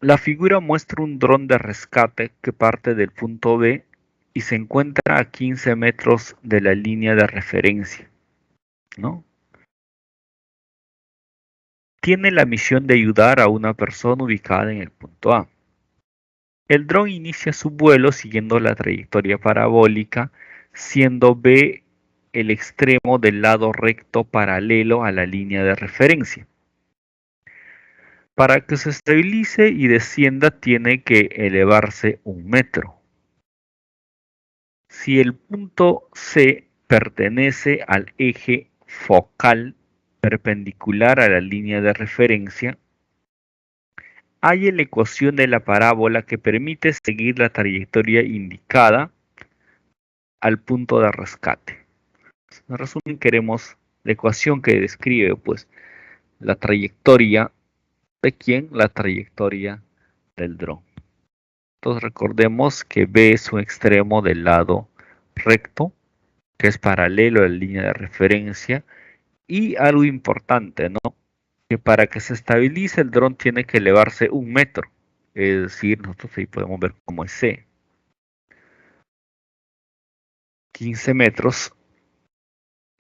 La figura muestra un dron de rescate que parte del punto B y se encuentra a 15 metros de la línea de referencia, ¿no? Tiene la misión de ayudar a una persona ubicada en el punto A. El dron inicia su vuelo siguiendo la trayectoria parabólica, siendo B el extremo del lado recto paralelo a la línea de referencia. Para que se estabilice y descienda tiene que elevarse 1 metro. Si el punto C pertenece al eje focal perpendicular a la línea de referencia, halla la ecuación de la parábola que permite seguir la trayectoria indicada al punto de rescate. En resumen, queremos la ecuación que describe pues la trayectoria de quién, la trayectoria del dron. Entonces recordemos que B es un extremo del lado recto, que es paralelo a la línea de referencia, y algo importante, ¿no? Que para que se estabilice el dron tiene que elevarse 1 metro, es decir, nosotros ahí podemos ver cómo es C. 15 metros,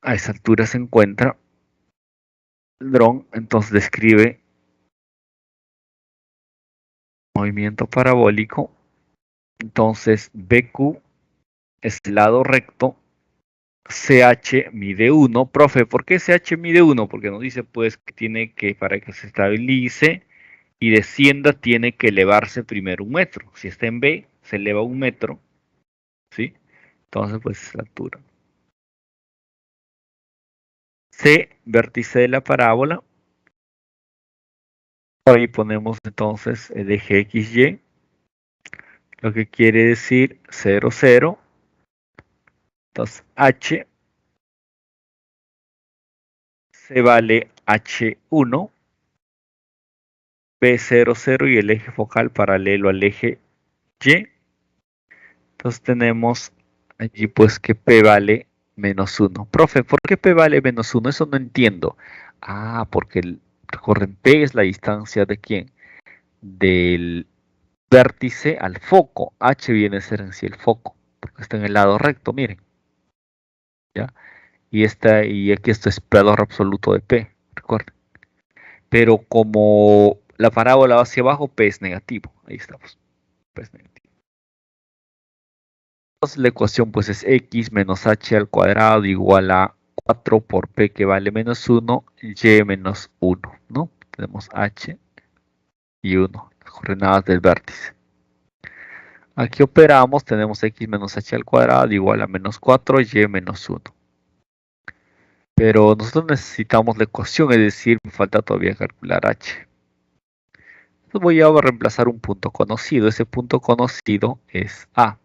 a esa altura se encuentra el dron, entonces describe movimiento parabólico, entonces BQ es el lado recto, CH mide 1. Profe, ¿por qué CH mide 1? Porque nos dice pues que tiene que, para que se estabilice y descienda, tiene que elevarse primero 1 metro. Si está en B, se eleva 1 metro, ¿sí? Entonces pues es la altura. C, vértice de la parábola. Ahí ponemos entonces el eje XY, lo que quiere decir 0, 0. Entonces H se vale H1, B0, 0 y el eje focal paralelo al eje Y. Entonces tenemos allí pues que P vale -1. Profe, ¿por qué P vale -1? Eso no entiendo. Ah, porque recuerden, P es la distancia de quién? Del vértice al foco. H viene a ser en sí el foco, porque está en el lado recto, miren. ¿Ya? Y aquí esto es valor absoluto de P, recuerden. Pero como la parábola va hacia abajo, P es negativo. Ahí estamos. P es negativo. Entonces la ecuación pues es x menos h al cuadrado igual a 4 por p que vale -1, y menos 1, ¿no? Tenemos h y 1, las coordenadas del vértice. Aquí operamos, tenemos x menos h al cuadrado igual a -4, y menos 1. Pero nosotros necesitamos la ecuación, es decir, me falta todavía calcular h. Entonces voy a reemplazar un punto conocido. Ese punto conocido es A.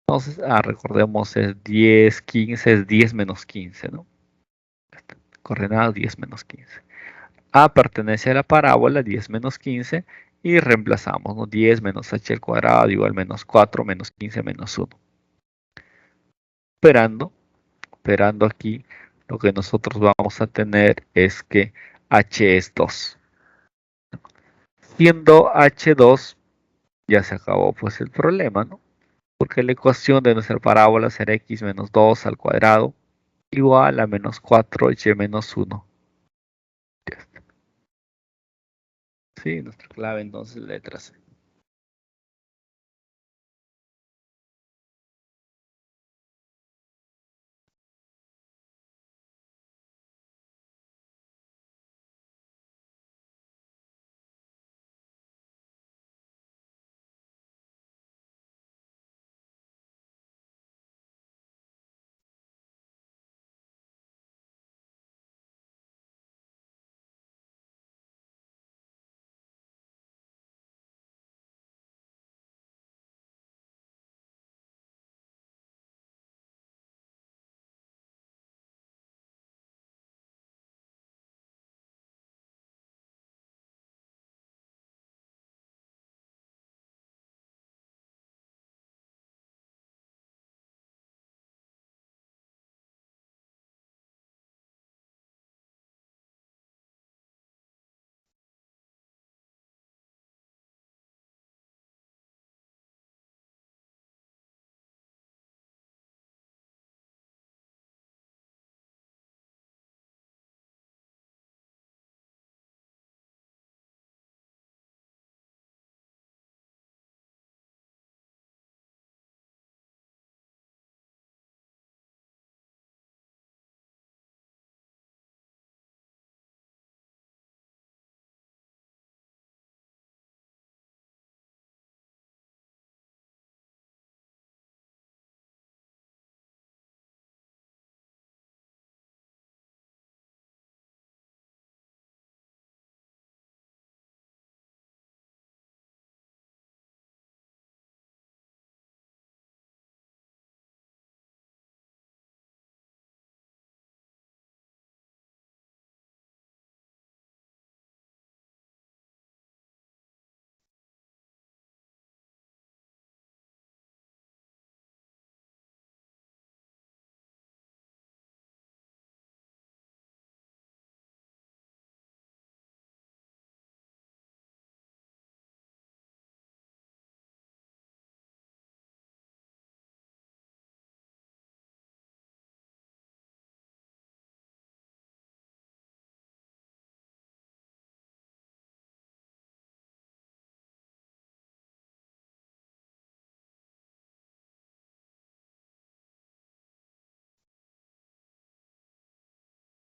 Entonces, recordemos, es 10, 15, es 10 menos 15, ¿no? Coordenada 10 menos 15. A pertenece a la parábola 10 menos 15 y reemplazamos, ¿no? 10 menos h al cuadrado igual menos 4 menos 15 menos 1. Operando aquí, lo que nosotros vamos a tener es que h es 2. Siendo h2, ya se acabó pues el problema, ¿no? Porque la ecuación de nuestra parábola será x menos 2 al cuadrado igual a menos 4 y menos 1. Sí, nuestra clave entonces letra C.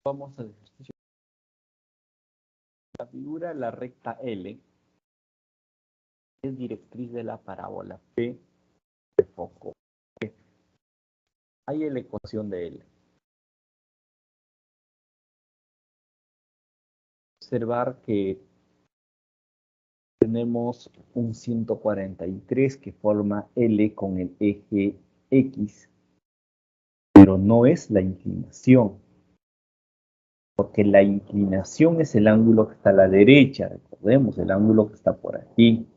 Vamos al ejercicio. La figura de la recta L es directriz de la parábola P de foco. Hay la ecuación de L. Observar que tenemos un 143 que forma L con el eje X, pero no es la inclinación, porque la inclinación es el ángulo que está a la derecha, recordemos, el ángulo que está por aquí,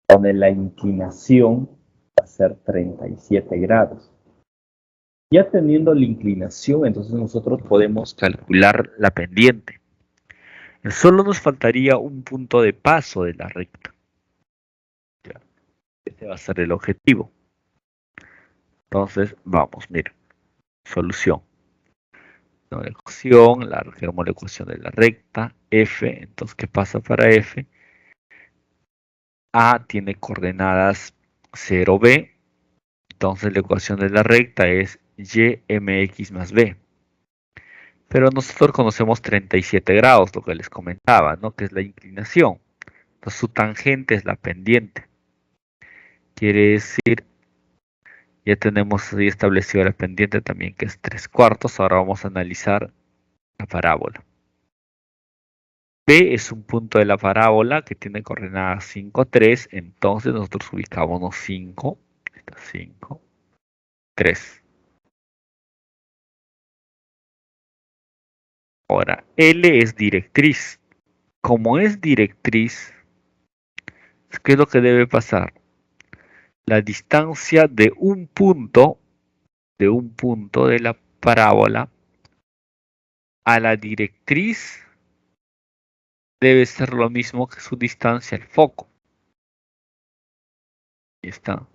donde la inclinación va a ser 37 grados. Ya teniendo la inclinación, entonces nosotros podemos calcular la pendiente. Solo nos faltaría un punto de paso de la recta. Este va a ser el objetivo. Entonces, vamos, miren. Solución. La ecuación, la ecuación de la recta, F. Entonces, ¿qué pasa para F? A tiene coordenadas 0b. Entonces, la ecuación de la recta es y mx más b. Pero nosotros conocemos 37 grados, lo que les comentaba, ¿no? Que es la inclinación. Entonces, su tangente es la pendiente. Quiere decir, ya tenemos ahí establecido la pendiente también, que es 3/4. Ahora vamos a analizar la parábola. P es un punto de la parábola que tiene coordenadas 5, 3. Entonces nosotros ubicamos 5, 5, 3. Ahora, L es directriz. Como es directriz, ¿qué es lo que debe pasar? La distancia de un punto de la parábola a la directriz debe ser lo mismo que su distancia al foco. Ahí está.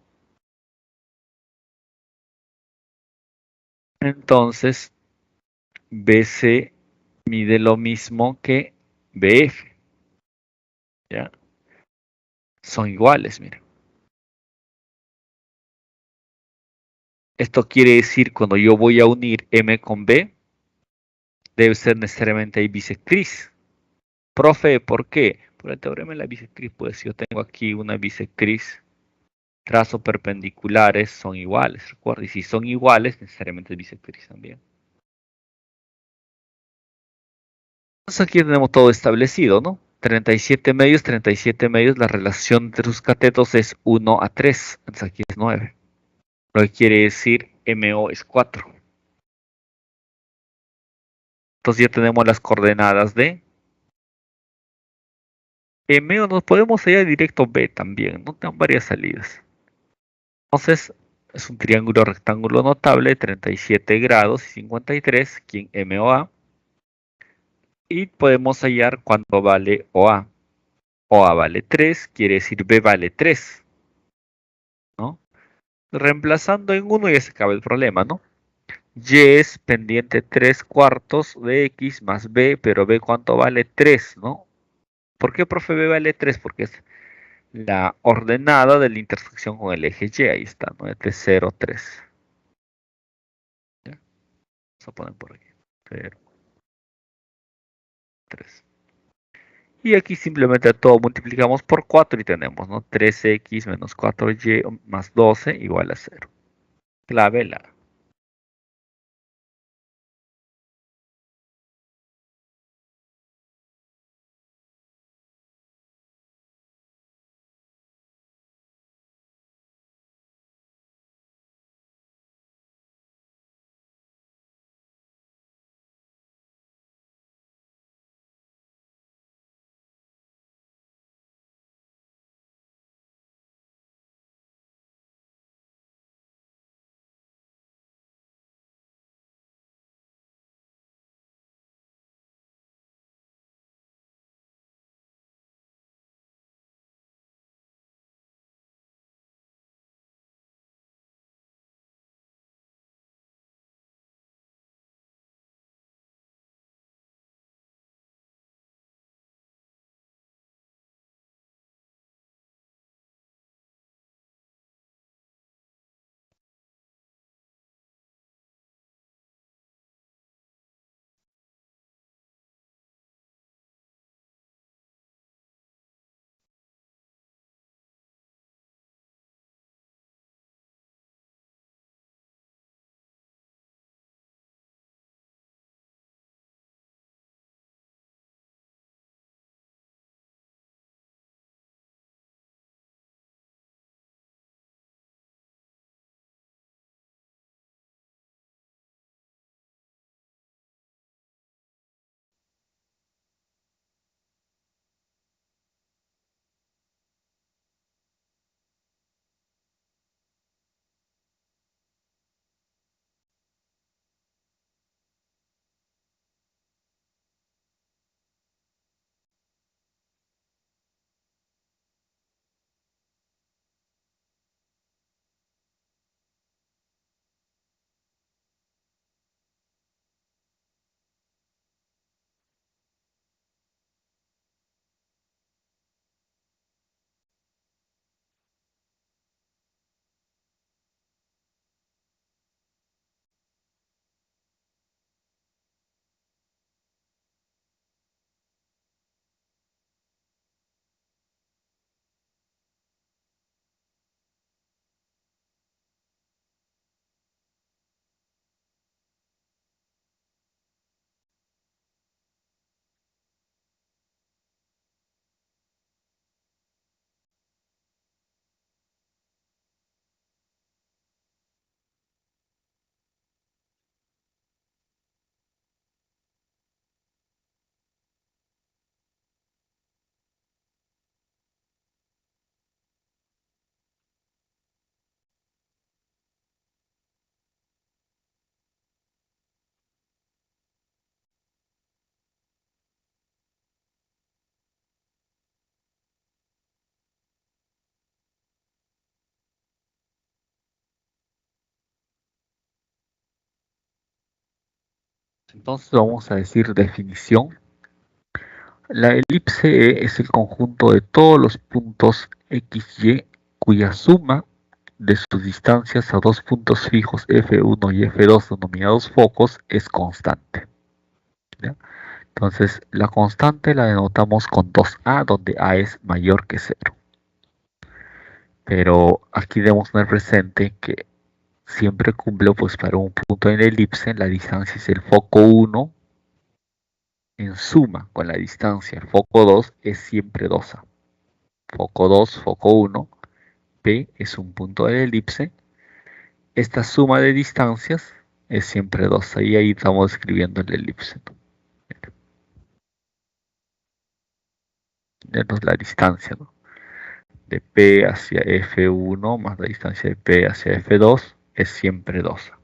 Entonces, BC mide lo mismo que BF. ¿Ya? Son iguales, miren. Esto quiere decir cuando yo voy a unir M con B, debe ser necesariamente ahí bisectriz. Profe, ¿por qué? Por el teorema de la bisectriz, pues yo tengo aquí una bisectriz, trazos perpendiculares son iguales, recuerda, y si son iguales, necesariamente es bisectriz también. Entonces aquí tenemos todo establecido, ¿no? 37 medios, la relación entre sus catetos es 1:3, entonces aquí es 9. Lo que quiere decir MO es 4. Entonces ya tenemos las coordenadas de M, o nos podemos ir directo B también, ¿no? Tenemos varias salidas. Entonces es un triángulo rectángulo notable, 37 grados y 53, aquí en MOA. Y podemos hallar cuánto vale OA. OA vale 3, quiere decir B vale 3, ¿no? Reemplazando en 1 ya se acaba el problema, ¿no? Y es pendiente 3/4 de X más B, pero B cuánto vale 3, ¿no? ¿Por qué, profe, B vale 3? Porque es la ordenada de la intersección con el eje Y, ahí está, ¿no? Este 0, 3. ¿Ya? Vamos a poner por aquí, 0, 3. Y aquí simplemente todo multiplicamos por 4 y tenemos, ¿no? 3x menos 4y más 12 igual a 0. Clave la Entonces vamos a decir definición. La elipse E es el conjunto de todos los puntos XY cuya suma de sus distancias a dos puntos fijos F1 y F2 denominados focos es constante. ¿Ya? Entonces la constante la denotamos con 2A, donde A es mayor que 0. Pero aquí debemos tener presente que siempre cumple, pues para un punto en la elipse, la distancia es el foco 1 en suma con la distancia el foco 2 es siempre 2A. Foco 2, foco 1, P es un punto de la elipse. Esta suma de distancias es siempre 2A y ahí estamos escribiendo la elipse, ¿no? Tenemos la distancia, ¿no? De P hacia F1 más la distancia de P hacia F2 es siempre 2A.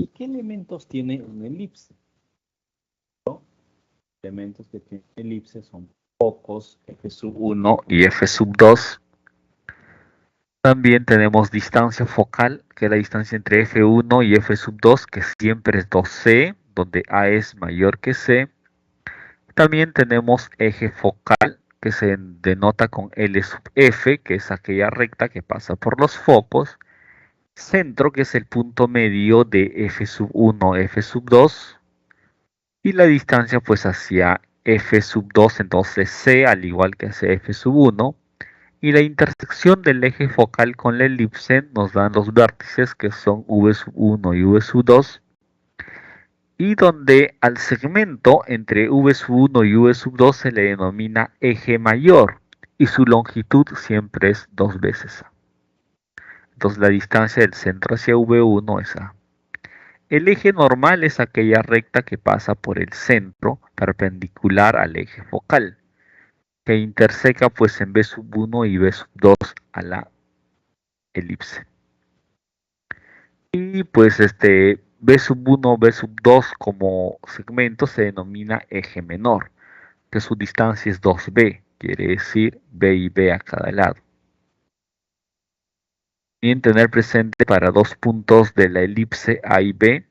¿Y qué elementos tiene una elipse? Los elementos que tiene una elipse son focos F1 y F2. También tenemos distancia focal, que es la distancia entre F1 y F2, que siempre es 2C, donde A es mayor que C. También tenemos eje focal, que se denota con L sub F, que es aquella recta que pasa por los focos. Centro, que es el punto medio de F1, F2. Y la distancia pues hacia F2, entonces C, al igual que hacia F1. Y la intersección del eje focal con la elipse nos dan los vértices que son V1 y V2, y donde al segmento entre V1 y V2 se le denomina eje mayor y su longitud siempre es 2 veces A. Entonces la distancia del centro hacia V1 es A. El eje normal es aquella recta que pasa por el centro perpendicular al eje focal, que interseca pues en V1 y V2 a la elipse. Y pues B1, B2 como segmento se denomina eje menor, que su distancia es 2B, quiere decir B y B a cada lado. Bien tener presente para dos puntos de la elipse A y B,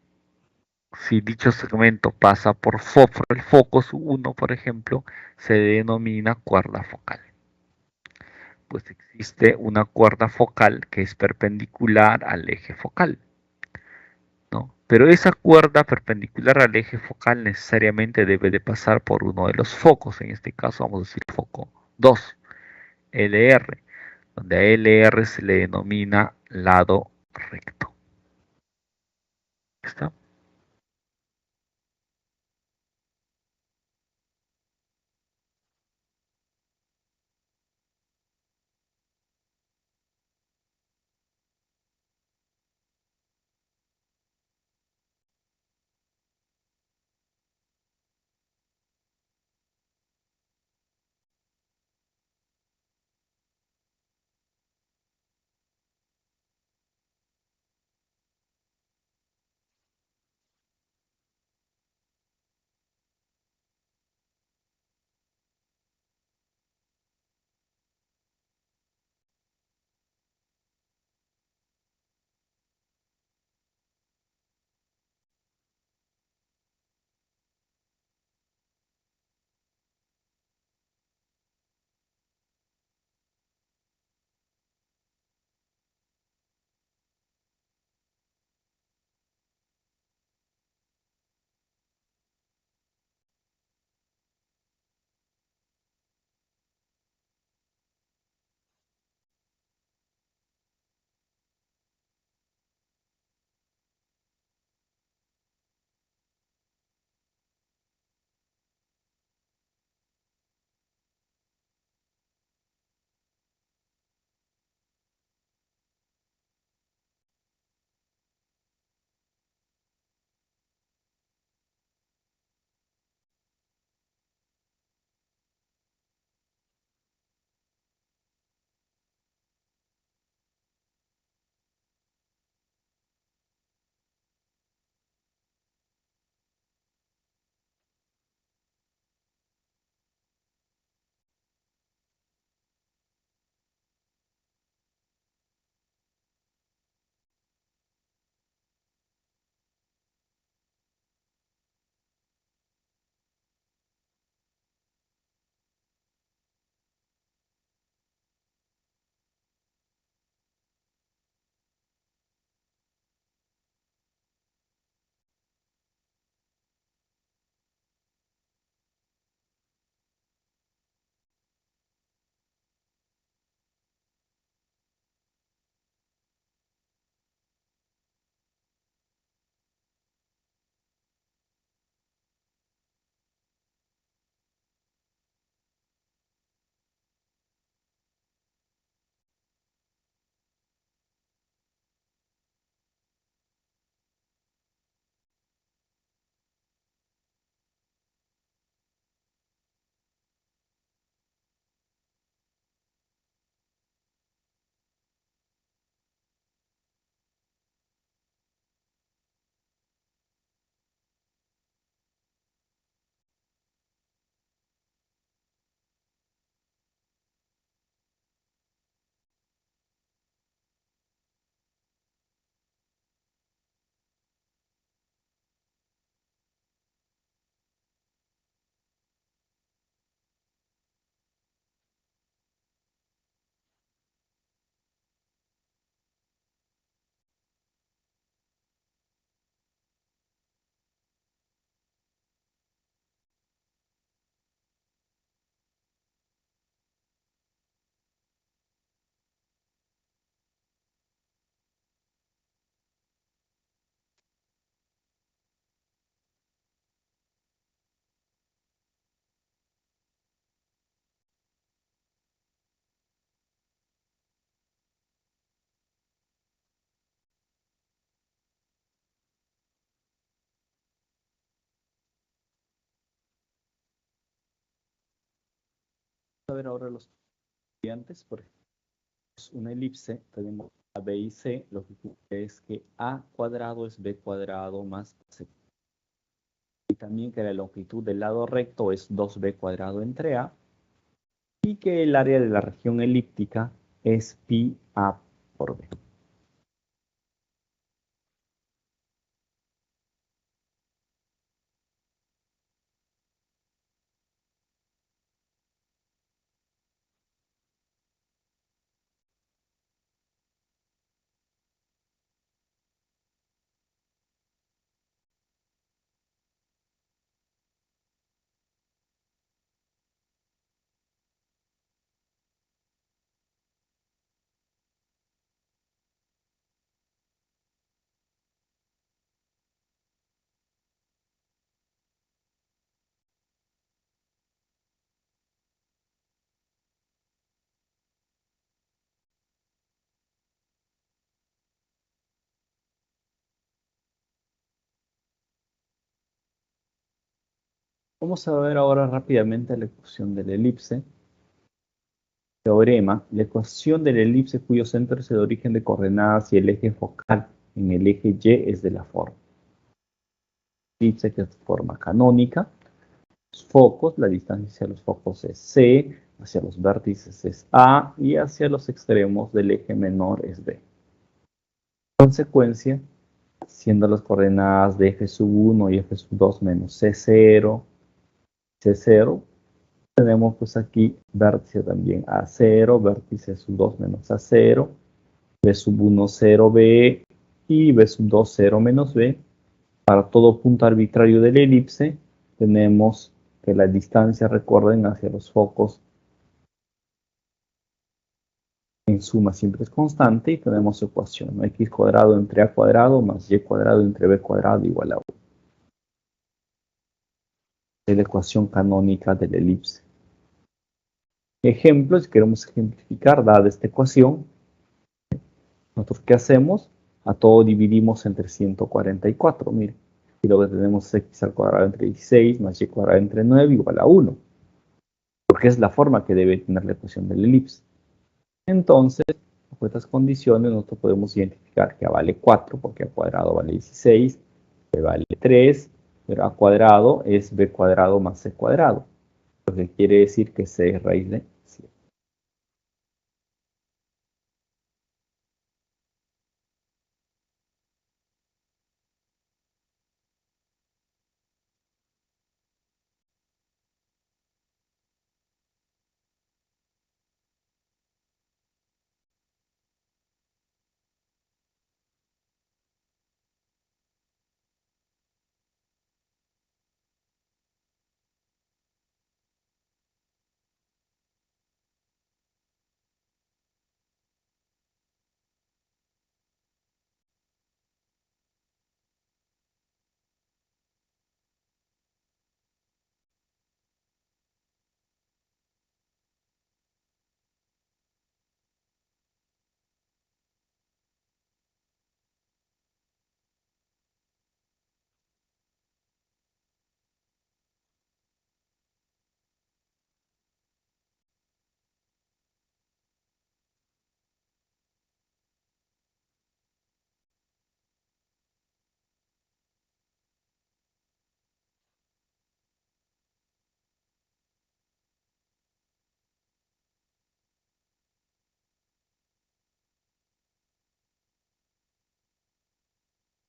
si dicho segmento pasa por el foco 1, por ejemplo, se denomina cuerda focal. Pues existe una cuerda focal que es perpendicular al eje focal, ¿no? Pero esa cuerda perpendicular al eje focal necesariamente debe de pasar por uno de los focos, en este caso vamos a decir foco 2, LR, donde a LR se le denomina lado recto. Está. A ver ahora los estudiantes, por ejemplo, es una elipse, tenemos a B y C, lo que ocurre es que A cuadrado es B cuadrado más C. Y también que la longitud del lado recto es 2B cuadrado entre A, y que el área de la región elíptica es pi A por B. Vamos a ver ahora rápidamente la ecuación de la elipse. Teorema, la ecuación de la elipse cuyo centro es el origen de coordenadas y el eje focal en el eje Y es de la forma. Elipse que es forma canónica. Los focos, la distancia hacia los focos es C, hacia los vértices es A y hacia los extremos del eje menor es B. En consecuencia, siendo las coordenadas de f1 y f2 menos c0, c0, tenemos pues aquí vértice también a0, vértice sub2 menos a0, b sub 1 0 b y b sub 2 0 menos b. Para todo punto arbitrario de la elipse tenemos que la distancia, recuerden, hacia los focos en suma siempre es constante y tenemos su ecuación, ¿no? X cuadrado entre a cuadrado más y cuadrado entre b cuadrado igual a 1. Es la ecuación canónica de la elipse. Ejemplo, si queremos ejemplificar, dada esta ecuación, nosotros ¿qué hacemos? A todo dividimos entre 144, mire. Y lo que tenemos es x al cuadrado entre 16 más y cuadrado entre 9 igual a 1. Porque es la forma que debe tener la ecuación de la elipse. Entonces, bajo estas condiciones, nosotros podemos identificar que a vale 4, porque a cuadrado vale 16, b vale 3, pero a cuadrado es b cuadrado más c cuadrado. Lo que quiere decir que c es raíz de 7.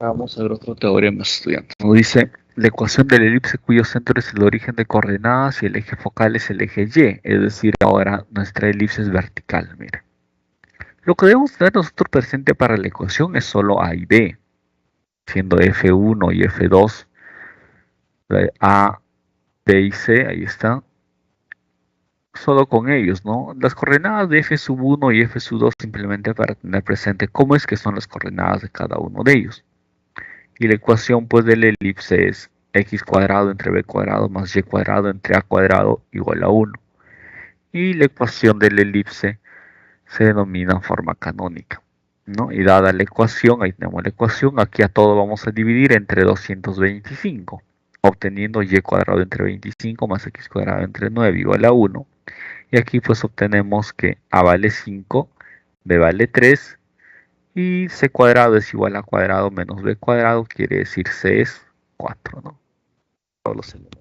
Vamos a ver otro teorema, estudiante. Nos dice la ecuación de la elipse cuyo centro es el origen de coordenadas y el eje focal es el eje Y. Es decir, ahora nuestra elipse es vertical. Mira. Lo que debemos tener nosotros presente para la ecuación es solo A y B, siendo F1 y F2, A, B y C, ahí está, solo con ellos, ¿no? Las coordenadas de F sub 1 y F sub 2 simplemente para tener presente cómo es que son las coordenadas de cada uno de ellos. Y la ecuación pues de la elipse es x cuadrado entre b cuadrado más y cuadrado entre a cuadrado igual a 1. Y la ecuación de la elipse se denomina forma canónica, ¿no? Y dada la ecuación, ahí tenemos la ecuación, aquí a todo vamos a dividir entre 225, obteniendo y cuadrado entre 25 más x cuadrado entre 9 igual a 1. Y aquí pues obtenemos que a vale 5, b vale 3 y c cuadrado es igual a cuadrado menos b cuadrado, quiere decir c es 4, ¿no? Todos los elementos.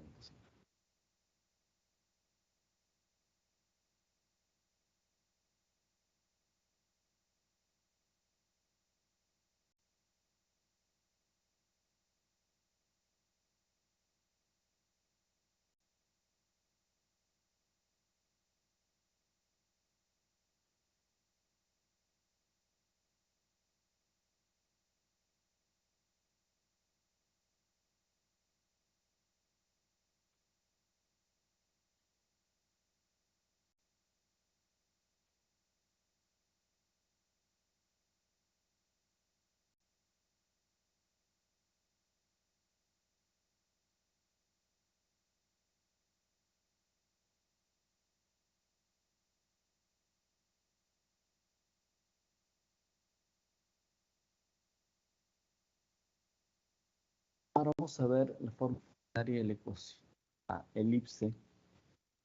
Ahora vamos a ver la forma de la ecuación. la elipse,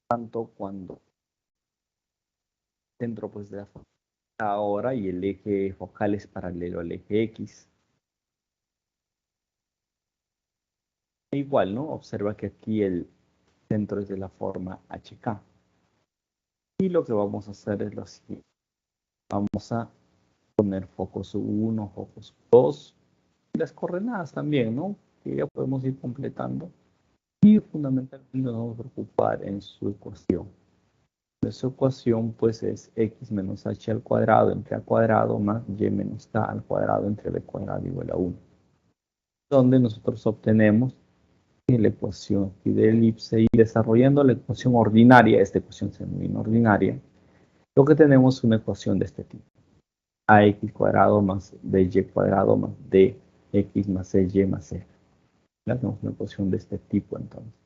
tanto cuando el centro pues, de la forma ahora y el eje focal es paralelo al eje X. Igual, ¿no? Observa que aquí el centro es de la forma HK. Y lo que vamos a hacer es lo siguiente. Vamos a poner focos 1, focos 2, y las coordenadas también, ¿no? Que ya podemos ir completando. Y fundamentalmente nos vamos a preocupar en su ecuación. Su ecuación pues es x menos h al cuadrado entre a cuadrado más y menos k al cuadrado entre b cuadrado igual a 1. Donde nosotros obtenemos la ecuación aquí de elipse y desarrollando la ecuación ordinaria, esta ecuación se denomina ordinaria, lo que tenemos es una ecuación de este tipo. Ax cuadrado más by cuadrado más dx más cy más c. Ya tenemos una ecuación de este tipo entonces.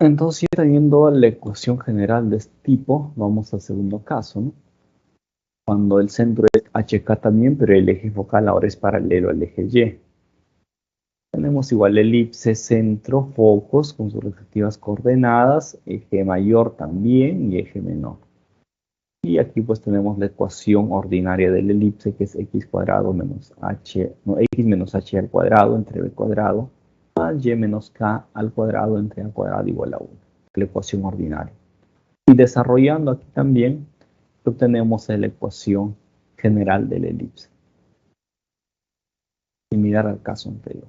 Entonces, ya teniendo la ecuación general de este tipo, vamos al segundo caso, ¿no? Cuando el centro es HK también, pero el eje focal ahora es paralelo al eje Y. Tenemos igual elipse, centro, focos con sus respectivas coordenadas, eje mayor también y eje menor. Y aquí pues tenemos la ecuación ordinaria del elipse que es x cuadrado menos h, no, x menos h al cuadrado entre b cuadrado más y menos k al cuadrado entre a cuadrado igual a 1. La ecuación ordinaria. Y desarrollando aquí también obtenemos la ecuación general del elipse. Similar al caso anterior.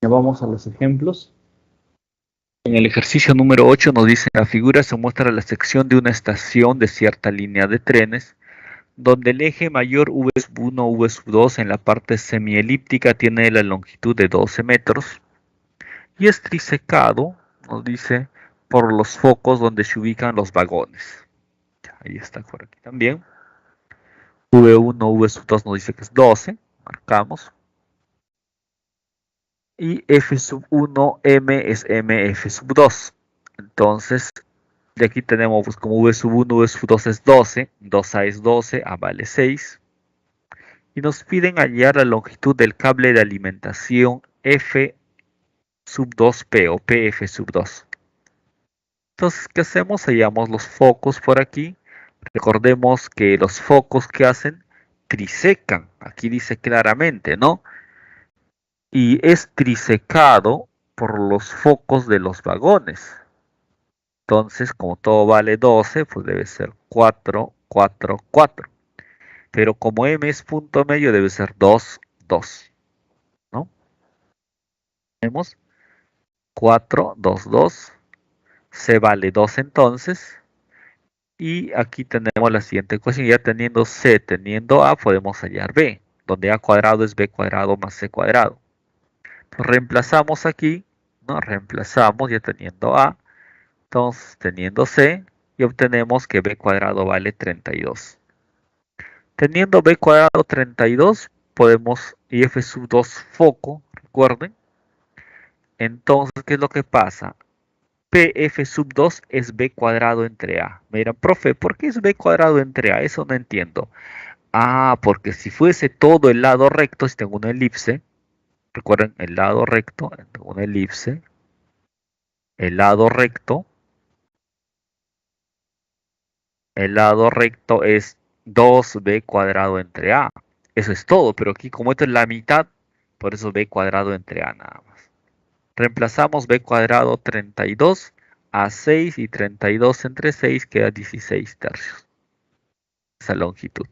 Ya vamos a los ejemplos. En el ejercicio número 8 nos dice, en la figura se muestra la sección de una estación de cierta línea de trenes, donde el eje mayor V1, V2 en la parte semielíptica tiene la longitud de 12 metros y es trisecado, nos dice, por los focos donde se ubican los vagones. Ahí está por aquí también. V1, V2 nos dice que es 12, marcamos. Y F sub 1, M es M, F sub 2. Entonces, de aquí tenemos pues, como V sub 1, V sub 2 es 12, 2A es 12, A vale 6. y nos piden hallar la longitud del cable de alimentación F sub 2P o PF sub 2. Entonces, ¿qué hacemos? Hallamos los focos por aquí. Recordemos que los focos que hacen trisecan. Aquí dice claramente, ¿no? Y es trisecado por los focos de los vagones. Entonces, como todo vale 12, pues debe ser 4, 4, 4. Pero como m es punto medio, debe ser 2, 2. ¿No? Vemos 4, 2, 2. C vale 2 entonces. Y aquí tenemos la siguiente ecuación. Ya teniendo C, teniendo A, podemos hallar B, donde A cuadrado es B cuadrado más C cuadrado. Entonces, reemplazamos aquí, ¿no? Reemplazamos ya teniendo A. Entonces, teniendo C, y obtenemos que B cuadrado vale 32. Teniendo B cuadrado 32, podemos, y F sub 2 foco, recuerden. Entonces, ¿qué es lo que pasa? PF sub 2 es B cuadrado entre A. Me dirán, profe, ¿por qué es B cuadrado entre A? Eso no entiendo. Ah, porque si fuese todo el lado recto, si tengo una elipse, recuerden, el lado recto, tengo una elipse, el lado recto es 2B cuadrado entre A. Eso es todo, pero aquí como esto es la mitad, por eso B cuadrado entre A nada más. Reemplazamos B cuadrado 32 a 6 y 32 entre 6 queda 16 tercios. Esa longitud.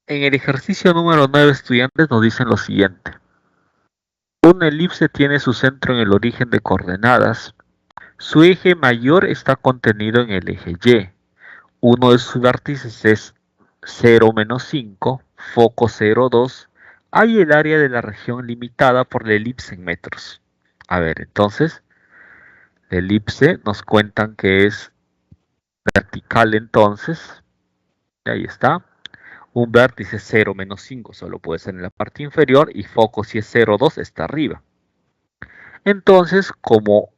En el ejercicio número 9, estudiantes nos dicen lo siguiente. Una elipse tiene su centro en el origen de coordenadas. Su eje mayor está contenido en el eje Y. Uno de sus vértices es 0, menos 5, foco 0, 2. Hay el área de la región limitada por la elipse en metros. A ver, entonces, la elipse nos cuentan que es vertical entonces. Ahí está. Un vértice 0, menos 5 solo puede ser en la parte inferior y foco si es 0, 2 está arriba. Entonces, como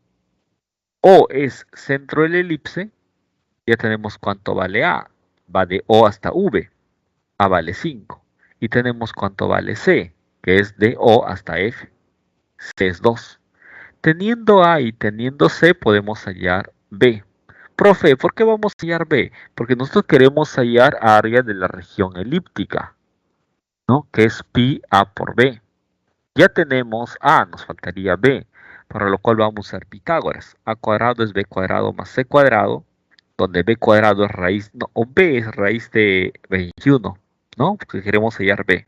O es centro de la elipse, ya tenemos cuánto vale A. Va de O hasta V. A vale 5. Y tenemos cuánto vale C, que es de O hasta F. C es 2. Teniendo A y teniendo C, podemos hallar B. Profe, ¿por qué vamos a hallar B? Porque nosotros queremos hallar área de la región elíptica, ¿no? Que es pi A por B. Ya tenemos A, nos faltaría B, para lo cual vamos a usar Pitágoras. A cuadrado es B cuadrado más C cuadrado, donde B cuadrado es raíz, no, o B es raíz de 21. ¿no? Porque queremos hallar B.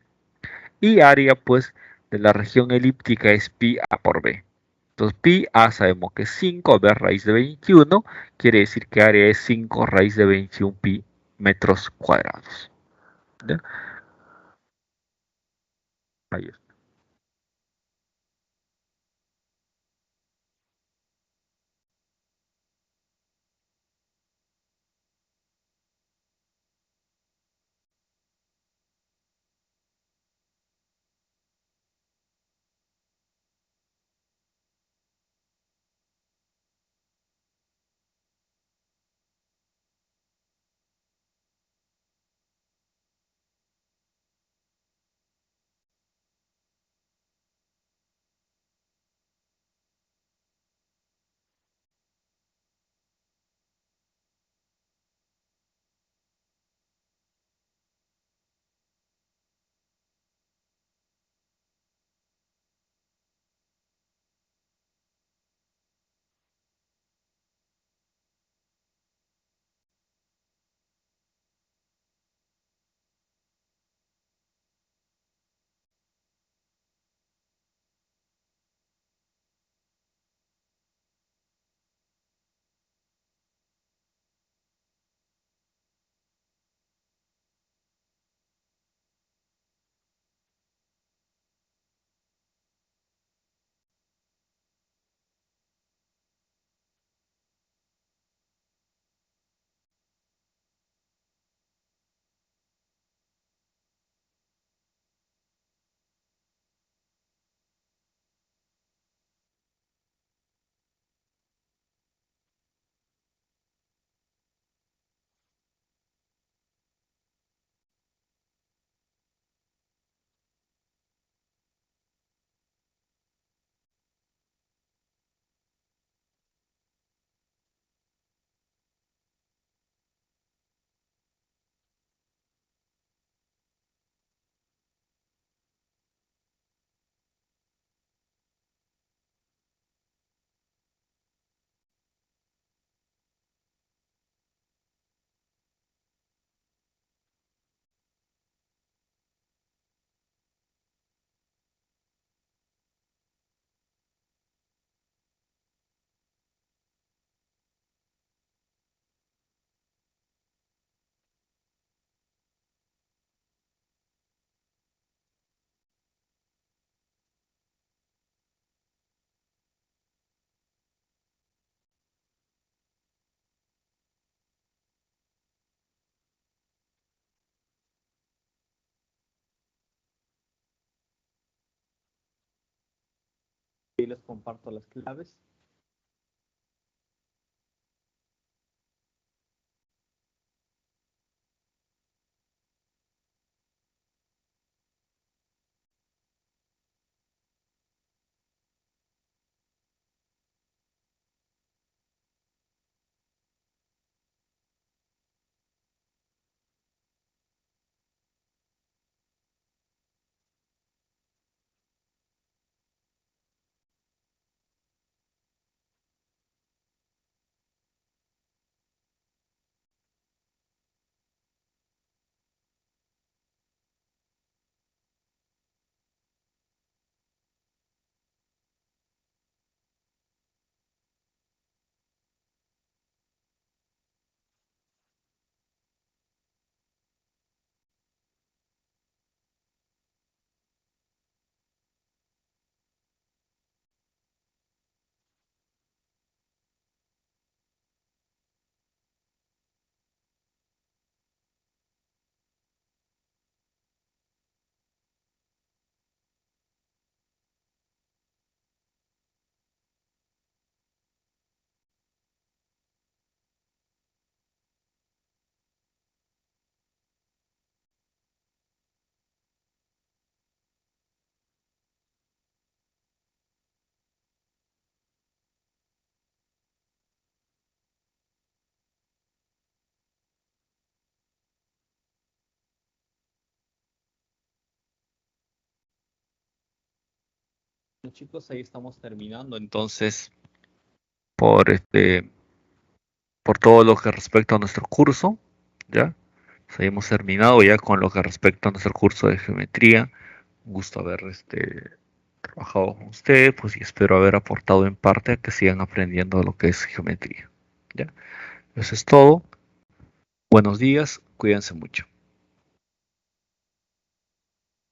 Y área, pues, de la región elíptica es pi a por B. Entonces, pi a sabemos que es 5, b raíz de 21, quiere decir que área es 5 raíz de 21 pi metros cuadrados. ¿Ya? Ahí está. Y les comparto las claves. Bueno, chicos, ahí estamos terminando. Entonces, Por, por todo lo que respecta a nuestro curso, ¿ya? Pues hemos terminado ya con lo que respecta a nuestro curso de geometría. Un gusto haber trabajado con usted, pues, y espero haber aportado en parte a que sigan aprendiendo lo que es geometría. ¿Ya? Eso es todo. Buenos días, cuídense mucho.